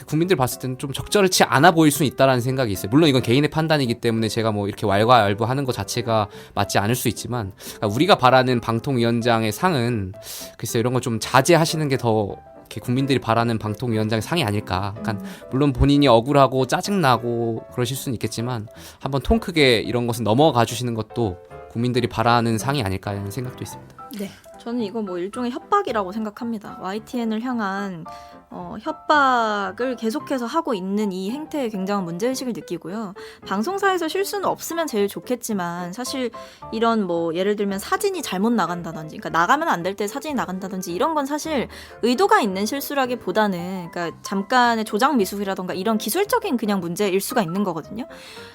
국민들 봤을 때는 좀 적절치 않아 보일 수 있다라는 생각이 있어요. 물론 이건 개인의 판단이기 때문에 제가 뭐 이렇게 왈가왈부하는 것 자체가 맞지 않을 수 있지만 우리가 바라는 방통위원장의 상은 글쎄 이런 거 좀 자제하시는 게 더 국민들이 바라는 방통위원장의 상이 아닐까. 그러니까 물론 본인이 억울하고 짜증나고 그러실 수는 있겠지만 한번 통 크게 이런 것은 넘어가 주시는 것도 국민들이 바라는 상이 아닐까 하는 생각도 있습니다. 네. 저는 이거 뭐 일종의 협박이라고 생각합니다. YTN을 향한 협박을 계속해서 하고 있는 이 행태에 굉장한 문제의식을 느끼고요. 방송사에서 실수는 없으면 제일 좋겠지만 사실 이런 뭐 예를 들면 사진이 잘못 나간다든지 그러니까 나가면 안 될 때 사진이 나간다든지 이런 건 사실 의도가 있는 실수라기보다는 그러니까 잠깐의 조작 미숙이라던가 이런 기술적인 그냥 문제일 수가 있는 거거든요.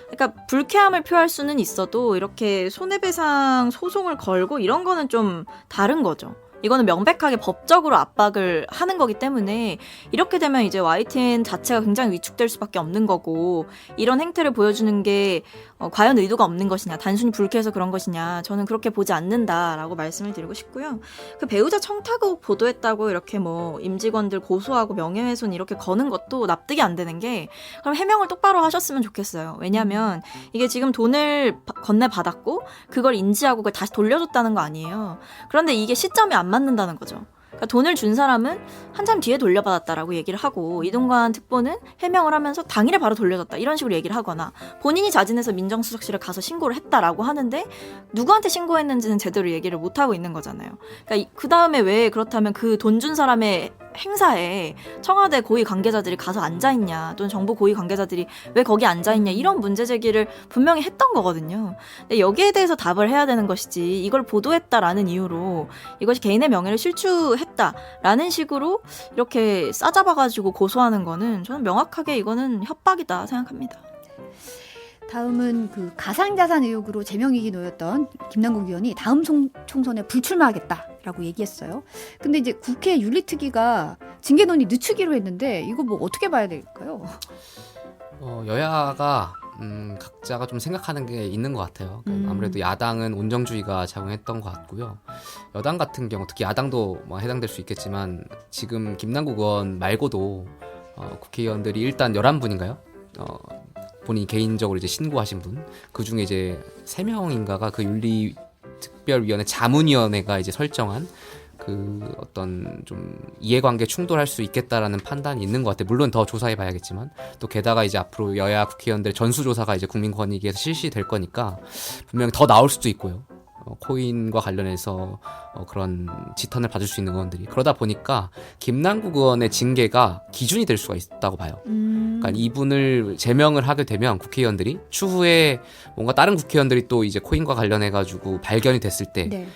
그러니까 불쾌함을 표할 수는 있어도 이렇게 손해배상 소송을 걸고 이런 거는 좀 다른 거죠. 이거는 명백하게 법적으로 압박을 하는 거기 때문에 이렇게 되면 이제 YTN 자체가 굉장히 위축될 수밖에 없는 거고 이런 행태를 보여주는 게 과연 의도가 없는 것이냐 단순히 불쾌해서 그런 것이냐 저는 그렇게 보지 않는다라고 말씀을 드리고 싶고요. 그 배우자 청탁 의혹 보도했다고 이렇게 뭐 임직원들 고소하고 명예훼손 이렇게 거는 것도 납득이 안 되는 게 그럼 해명을 똑바로 하셨으면 좋겠어요. 왜냐하면 이게 지금 돈을 건네받았고 그걸 인지하고 그걸 다시 돌려줬다는 거 아니에요. 그런데 이게 시점이 안 맞는다는 거죠. 그러니까 돈을 준 사람은 한참 뒤에 돌려받았다라고 얘기를 하고 이동관 특보는 해명을 하면서 당일에 바로 돌려줬다 이런 식으로 얘기를 하거나 본인이 자진해서 민정수석실에 가서 신고를 했다라고 하는데 누구한테 신고했는지는 제대로 얘기를 못하고 있는 거잖아요. 그러니까 그 다음에 왜 그렇다면 그 돈 준 사람의 행사에 청와대 고위 관계자들이 가서 앉아있냐 또는 정부 고위 관계자들이 왜 거기 앉아있냐 이런 문제 제기를 분명히 했던 거거든요. 근데 여기에 대해서 답을 해야 되는 것이지 이걸 보도했다라는 이유로 이것이 개인의 명예를 실추했다라는 식으로 이렇게 싸잡아가지고 고소하는 거는 저는 명확하게 이거는 협박이다 생각합니다. 다음은 그 가상자산 의혹으로 제명이기 놓였던 김남국 의원이 다음 총선에 불출마하겠다라고 얘기했어요. 근데 이제 국회 윤리특위가 징계 논의 늦추기로 했는데 이거 뭐 어떻게 봐야 될까요? 여야가 각자가 좀 생각하는 게 있는 것 같아요. 아무래도 야당은 온정주의가 작용했던 것 같고요. 여당 같은 경우, 특히 야당도 뭐 해당될 수 있겠지만 지금 김남국 의원 말고도 국회의원들이 일단 11분인가요? 본인이 개인적으로 이제 신고하신 분, 그 중에 이제 3명인가가 그 윤리특별위원회 자문위원회가 이제 설정한 그 어떤 좀 이해관계 충돌할 수 있겠다라는 판단이 있는 것 같아요. 물론 더 조사해 봐야겠지만 또 게다가 이제 앞으로 여야 국회의원들 전수조사가 이제 국민권익위에서 실시될 거니까 분명히 더 나올 수도 있고요. 코인과 관련해서 그런 지탄을 받을 수 있는 의원들이 그러다 보니까 김남국 의원의 징계가 기준이 될 수가 있다고 봐요. 그러니까 이분을 제명을 하게 되면 국회의원들이 추후에 뭔가 다른 국회의원들이 또 이제 코인과 관련해 가지고 발견이 됐을 때 네.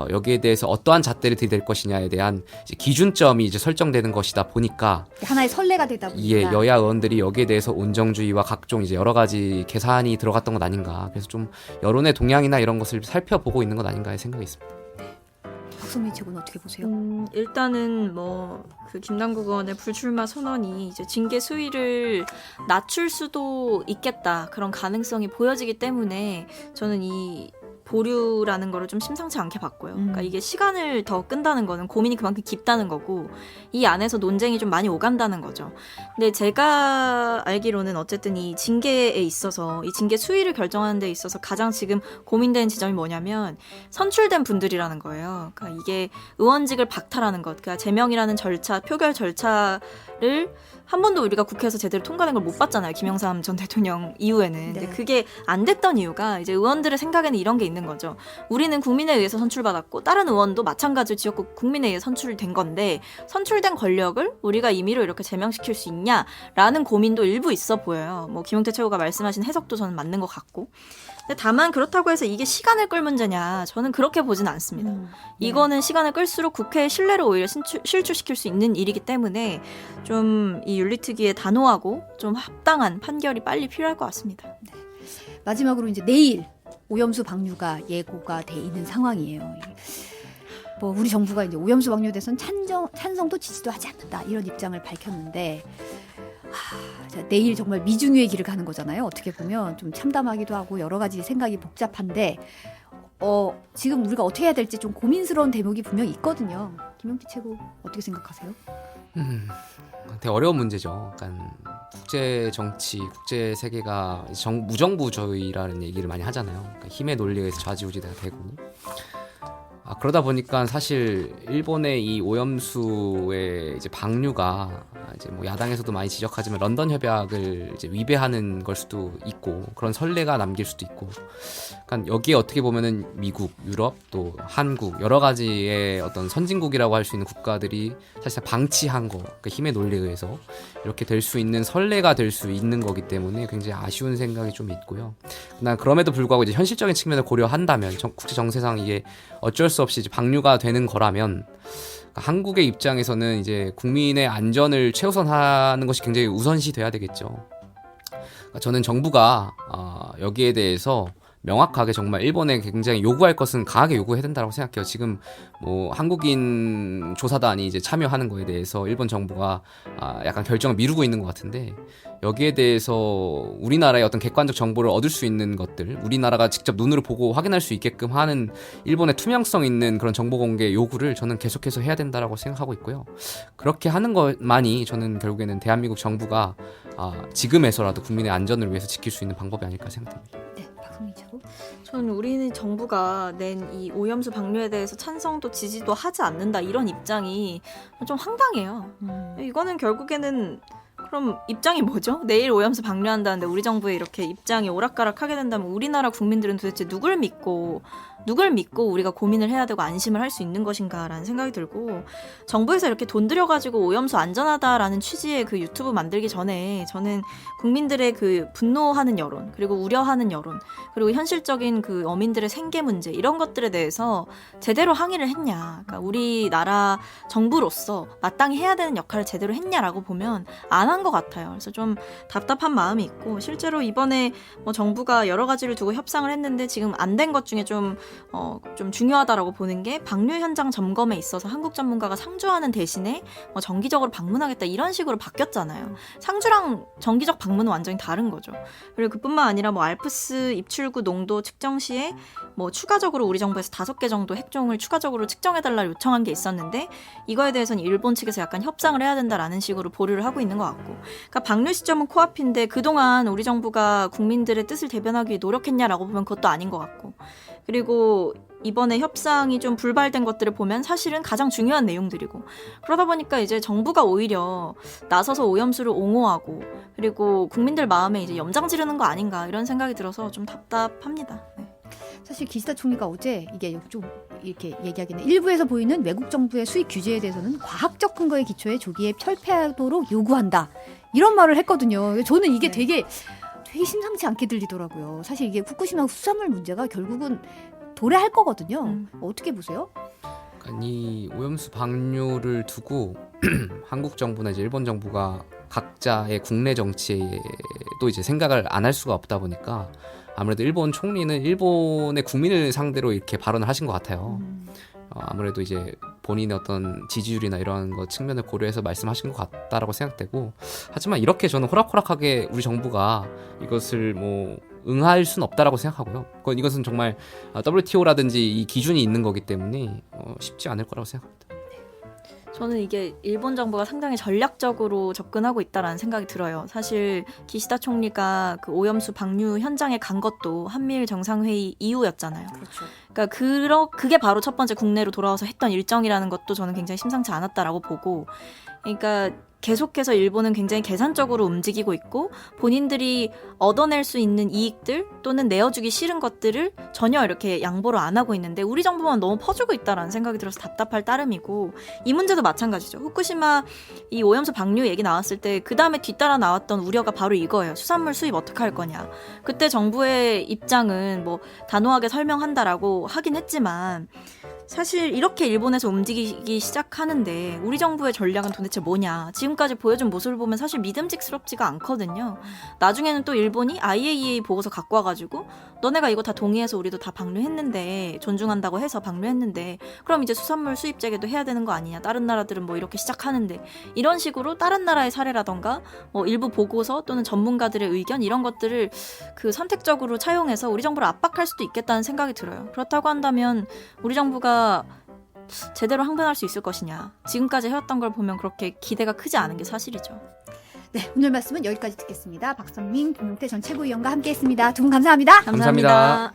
여기에 대해서 어떠한 잣대를 들이댈 것이냐에 대한 이제 기준점이 이제 설정되는 것이다 보니까 하나의 선례가 되다 보니까 예, 여야 의원들이 여기에 대해서 온정주의와 각종 이제 여러 가지 계산이 들어갔던 것 아닌가. 그래서 좀 여론의 동향이나 이런 것을 살펴보고 있는 것 아닌가의 생각이 있습니다. 박성민 측은 어떻게 보세요? 일단은 뭐 그 김남국 의원의 불출마 선언이 이제 징계 수위를 낮출 수도 있겠다 그런 가능성이 보여지기 때문에 저는 이 보류라는 거를 좀 심상치 않게 봤고요. 그러니까 이게 시간을 더 끈다는 거는 고민이 그만큼 깊다는 거고 이 안에서 논쟁이 좀 많이 오간다는 거죠. 근데 제가 알기로는 어쨌든 이 징계에 있어서 이 징계 수위를 결정하는 데 있어서 가장 지금 고민되는 지점이 뭐냐면 선출된 분들이라는 거예요. 그러니까 이게 의원직을 박탈하는 것, 그러니까 제명이라는 절차, 표결 절차를 한 번도 우리가 국회에서 제대로 통과된 걸 못 봤잖아요. 김영삼 전 대통령 이후에는. 네. 근데 그게 안 됐던 이유가 이제 의원들의 생각에는 이런 게 있는 거죠. 우리는 국민에 의해서 선출받았고 다른 의원도 마찬가지로 지역구 국민에 의해 선출된 건데 선출된 권력을 우리가 임의로 이렇게 제명시킬 수 있냐라는 고민도 일부 있어 보여요. 뭐 김용태 최고가 말씀하신 해석도 저는 맞는 것 같고. 근데 다만 그렇다고 해서 이게 시간을 끌 문제냐 저는 그렇게 보진 않습니다. 이거는 시간을 끌수록 국회의 신뢰를 오히려 실추시킬 수 있는 일이기 때문에 좀 이 윤리특위의 단호하고 좀 합당한 판결이 빨리 필요할 것 같습니다. 마지막으로 이제 내일 오염수 방류가 예고가 돼 있는 상황이에요. 뭐 우리 정부가 이제 오염수 방류에 대해서는 찬성도 지지도 하지 않는다 이런 입장을 밝혔는데 자, 내일 정말 미중유의 길을 가는 거잖아요. 어떻게 보면 좀 참담하기도 하고 여러 가지 생각이 복잡한데 지금 우리가 어떻게 해야 될지 좀 고민스러운 대목이 분명히 있거든요. 김용태 최고 어떻게 생각하세요? 되게 어려운 문제죠. 그러니까 국제 정치, 국제 세계가 무정부주의라는 얘기를 많이 하잖아요. 그러니까 힘의 논리에 의해서 좌지우지가 되고 그러다 보니까 사실 일본의 이 오염수의 이제 방류가 이제 뭐 야당에서도 많이 지적하지만 런던 협약을 이제 위배하는 걸 수도 있고 그런 선례가 남길 수도 있고, 그러니까 여기에 어떻게 보면은 미국, 유럽 또 한국 여러 가지의 어떤 선진국이라고 할 수 있는 국가들이 사실 방치한 거, 그 힘의 논리에 의해서 이렇게 될 수 있는 선례가 될 수 있는 거기 때문에 굉장히 아쉬운 생각이 좀 있고요. 난 그럼에도 불구하고 이제 현실적인 측면을 고려한다면 국제 정세상 이게 어쩔 수 없이 이제 방류가 되는 거라면 한국의 입장에서는 이제 국민의 안전을 최우선하는 것이 굉장히 우선시 돼야 되겠죠. 저는 정부가 여기에 대해서 명확하게 정말 일본에 굉장히 요구할 것은 강하게 요구해야 된다고 생각해요. 지금 뭐 한국인 조사단이 이제 참여하는 거에 대해서 일본 정부가 약간 결정을 미루고 있는 것 같은데, 여기에 대해서 우리나라의 어떤 객관적 정보를 얻을 수 있는 것들, 우리나라가 직접 눈으로 보고 확인할 수 있게끔 하는 일본의 투명성 있는 그런 정보 공개 요구를 저는 계속해서 해야 된다라고 생각하고 있고요. 그렇게 하는 것만이 저는 결국에는 대한민국 정부가 지금에서라도 국민의 안전을 위해서 지킬 수 있는 방법이 아닐까 생각됩니다. 네, 박성민 최고. 저는 우리 정부가 낸 이 오염수 방류에 대해서 찬성도 지지도 하지 않는다 이런 입장이 좀 황당해요. 이거는 결국에는 그럼 입장이 뭐죠? 내일 오염수 방류한다는데 우리 정부에 이렇게 입장이 오락가락하게 된다면 우리나라 국민들은 도대체 누굴 믿고 우리가 고민을 해야 되고 안심을 할 수 있는 것인가라는 생각이 들고, 정부에서 이렇게 돈 들여가지고 오염수 안전하다라는 취지의 그 유튜브 만들기 전에 저는 국민들의 그 분노하는 여론, 그리고 우려하는 여론, 그리고 현실적인 그 어민들의 생계 문제 이런 것들에 대해서 제대로 항의를 했냐, 그러니까 우리나라 정부로서 마땅히 해야 되는 역할을 제대로 했냐라고 보면 안 한 한 것 같아요. 그래서 좀 답답한 마음이 있고 실제로 이번에 뭐 정부가 여러 가지를 두고 협상을 했는데 지금 안 된 것 중에 좀 중요하다라고 보는 게 방류 현장 점검에 있어서 한국 전문가가 상주하는 대신에 뭐 정기적으로 방문하겠다 이런 식으로 바뀌었잖아요. 상주랑 정기적 방문은 완전히 다른 거죠. 그리고 그뿐만 아니라 뭐 알프스 입출구 농도 측정 시에 뭐 추가적으로 우리 정부에서 5개 정도 핵종을 추가적으로 측정해달라 요청한 게 있었는데 이거에 대해서는 일본 측에서 약간 협상을 해야 된다라는 식으로 보류를 하고 있는 것 같고, 그러니까 방류 시점은 코앞인데 그동안 우리 정부가 국민들의 뜻을 대변하기 위해 노력했냐라고 보면 그것도 아닌 것 같고, 그리고 이번에 협상이 좀 불발된 것들을 보면 사실은 가장 중요한 내용들이고, 그러다 보니까 이제 정부가 오히려 나서서 오염수를 옹호하고 그리고 국민들 마음에 이제 염장 지르는 거 아닌가 이런 생각이 들어서 좀 답답합니다. 네. 사실 기시다 총리가 어제 이게 좀 이렇게 얘기하기는 일부에서 보이는 외국 정부의 수입 규제에 대해서는 과학적 근거에 기초해 조기에 철폐하도록 요구한다 이런 말을 했거든요. 저는 이게 되게 심상치 않게 들리더라고요. 사실 이게 후쿠시마 수산물 문제가 결국은 도래할 거거든요. 어떻게 보세요? 그러니까 이 오염수 방류를 두고 한국 정부나 이제 일본 정부가 각자의 국내 정치에도 이제 생각을 안 할 수가 없다 보니까 아무래도 일본 총리는 일본의 국민을 상대로 이렇게 발언을 하신 것 같아요. 아무래도 이제 본인의 어떤 지지율이나 이런 거 측면을 고려해서 말씀하신 것 같다라고 생각되고, 하지만 이렇게 저는 호락호락하게 우리 정부가 이것을 뭐 응할 수는 없다라고 생각하고요. 이것은 정말 WTO라든지 이 기준이 있는 거기 때문에 쉽지 않을 거라고 생각합니다. 저는 이게 일본 정부가 상당히 전략적으로 접근하고 있다라는 생각이 들어요. 사실 기시다 총리가 그 오염수 방류 현장에 간 것도 한미일 정상회의 이후였잖아요. 그러니까 그게 바로 첫 번째 국내로 돌아와서 했던 일정이라는 것도 저는 굉장히 심상치 않았다라고 보고, 그러니까 계속해서 일본은 굉장히 계산적으로 움직이고 있고 본인들이 얻어낼 수 있는 이익들 또는 내어주기 싫은 것들을 전혀 이렇게 양보를 안 하고 있는데 우리 정부만 너무 퍼주고 있다라는 생각이 들어서 답답할 따름이고, 이 문제도 마찬가지죠. 후쿠시마 이 오염수 방류 얘기 나왔을 때 그 다음에 뒤따라 나왔던 우려가 바로 이거예요. 수산물 수입 어떻게 할 거냐. 그때 정부의 입장은 뭐 단호하게 설명한다라고 하긴 했지만 사실 이렇게 일본에서 움직이기 시작하는데 우리 정부의 전략은 도대체 뭐냐. 지금까지 보여준 모습을 보면 사실 믿음직스럽지가 않거든요. 나중에는 또 일본이 IAEA 보고서 갖고 와가지고 너네가 이거 다 동의해서 우리도 다 방류했는데, 존중한다고 해서 방류했는데 그럼 이제 수산물 수입 재개도 해야 되는 거 아니냐. 다른 나라들은 뭐 이렇게 시작하는데, 이런 식으로 다른 나라의 사례라던가 뭐 일부 보고서 또는 전문가들의 의견 이런 것들을 그 선택적으로 차용해서 우리 정부를 압박할 수도 있겠다는 생각이 들어요. 그렇다고 한다면 우리 정부가 제대로 항변할 수 있을 것이냐. 지금까지 해왔던 걸 보면 그렇게 기대가 크지 않은 게 사실이죠. 네, 오늘 말씀은 여기까지 듣겠습니다. 박선민 김용태 전 최고위원과 함께했습니다. 두 분 감사합니다. 감사합니다.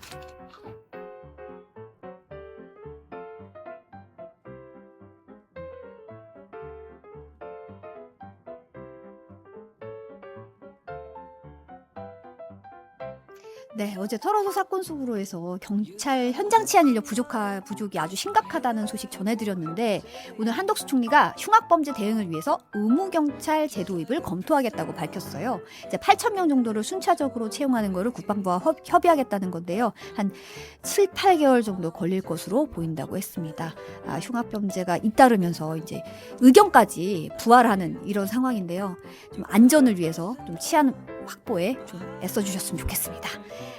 네, 어제 털어서 사건 속으로 해서 경찰 현장 치안 인력 부족이 아주 심각하다는 소식 전해드렸는데, 오늘 한덕수 총리가 흉악범죄 대응을 위해서 의무경찰 제도 도입을 검토하겠다고 밝혔어요. 이제 8,000명 정도를 순차적으로 채용하는 거를 국방부와 협의하겠다는 건데요. 한 7, 8개월 정도 걸릴 것으로 보인다고 했습니다. 흉악범죄가 잇따르면서 이제 의경까지 부활하는 이런 상황인데요. 좀 안전을 위해서 좀 치안 확보에 좀 애써주셨으면 좋겠습니다.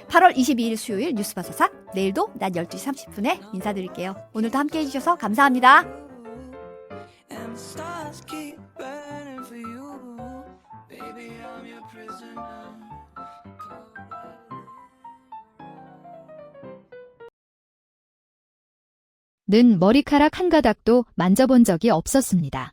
8월 22일 수요일 뉴스 바사삭, 내일도 낮 12시 30분에 인사드릴게요. 오늘도 함께 해주셔서 감사합니다. 는 머리카락 한 가닥도 만져본 적이 없었습니다.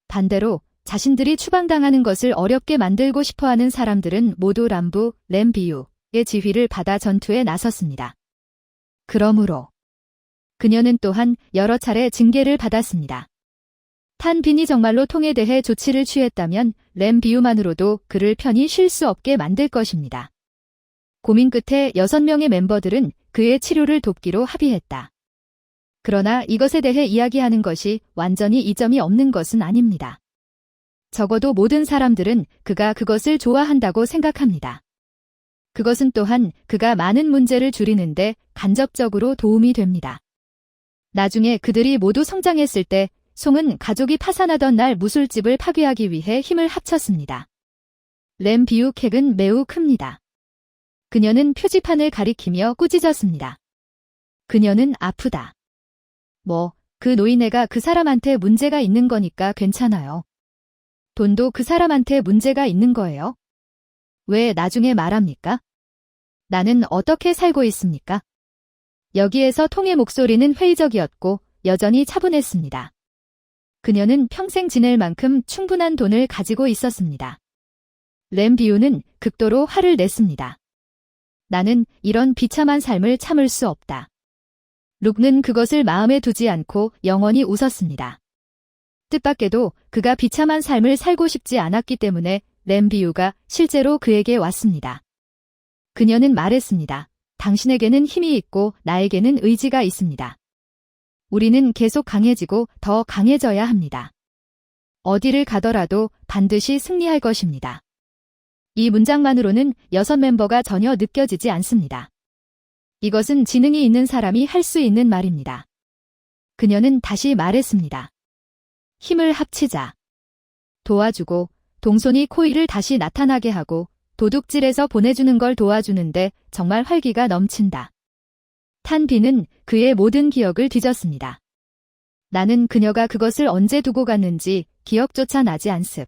반대로 자신들이 추방당하는 것을 어렵게 만들고 싶어하는 사람들은 모두 램비유의 지휘를 받아 전투에 나섰습니다. 그러므로 그녀는 또한 여러 차례 징계를 받았습니다. 탄빈이 정말로 통에 대해 조치를 취했다면 램비유만으로도 그를 편히 쉴 수 없게 만들 것입니다. 고민 끝에 6명의 멤버들은 그의 치료를 돕기로 합의했다. 그러나 이것에 대해 이야기하는 것이 완전히 이점이 없는 것은 아닙니다. 적어도 모든 사람들은 그가 그것을 좋아한다고 생각합니다. 그것은 또한 그가 많은 문제를 줄이는데 간접적으로 도움이 됩니다. 나중에 그들이 모두 성장했을 때 송은 가족이 파산하던 날 무술집을 파괴하기 위해 힘을 합쳤습니다. 램 비우캑은 매우 큽니다. 그녀는 표지판을 가리키며 꾸짖었습니다. 그녀는 아프다. 그 노인네가 그 사람한테 문제가 있는 거니까 괜찮아요. 돈도 그 사람한테 문제가 있는 거예요. 왜 나중에 말합니까? 나는 어떻게 살고 있습니까? 여기에서 통의 목소리는 회의적이었고 여전히 차분했습니다. 그녀는 평생 지낼 만큼 충분한 돈을 가지고 있었습니다. 램 비우는 극도로 화를 냈습니다. 나는 이런 비참한 삶을 참을 수 없다. 룩는 그것을 마음에 두지 않고 영원히 웃었습니다. 뜻밖에도 그가 비참한 삶을 살고 싶지 않았기 때문에 램 비우가 실제로 그에게 왔습니다. 그녀는 말했습니다. 당신에게는 힘이 있고 나에게는 의지가 있습니다. 우리는 계속 강해지고 더 강해져야 합니다. 어디를 가더라도 반드시 승리할 것입니다. 이 문장만으로는 6멤버가 전혀 느껴지지 않습니다. 이것은 지능이 있는 사람이 할 수 있는 말입니다. 그녀는 다시 말했습니다. 힘을 합치자. 도와주고 동손이 코이를 다시 나타나게 하고 도둑질에서 보내주는 걸 도와주는데 정말 활기가 넘친다. 탄비는 그의 모든 기억을 뒤졌습니다. 나는 그녀가 그것을 언제 두고 갔는지 기억조차 나지 않습.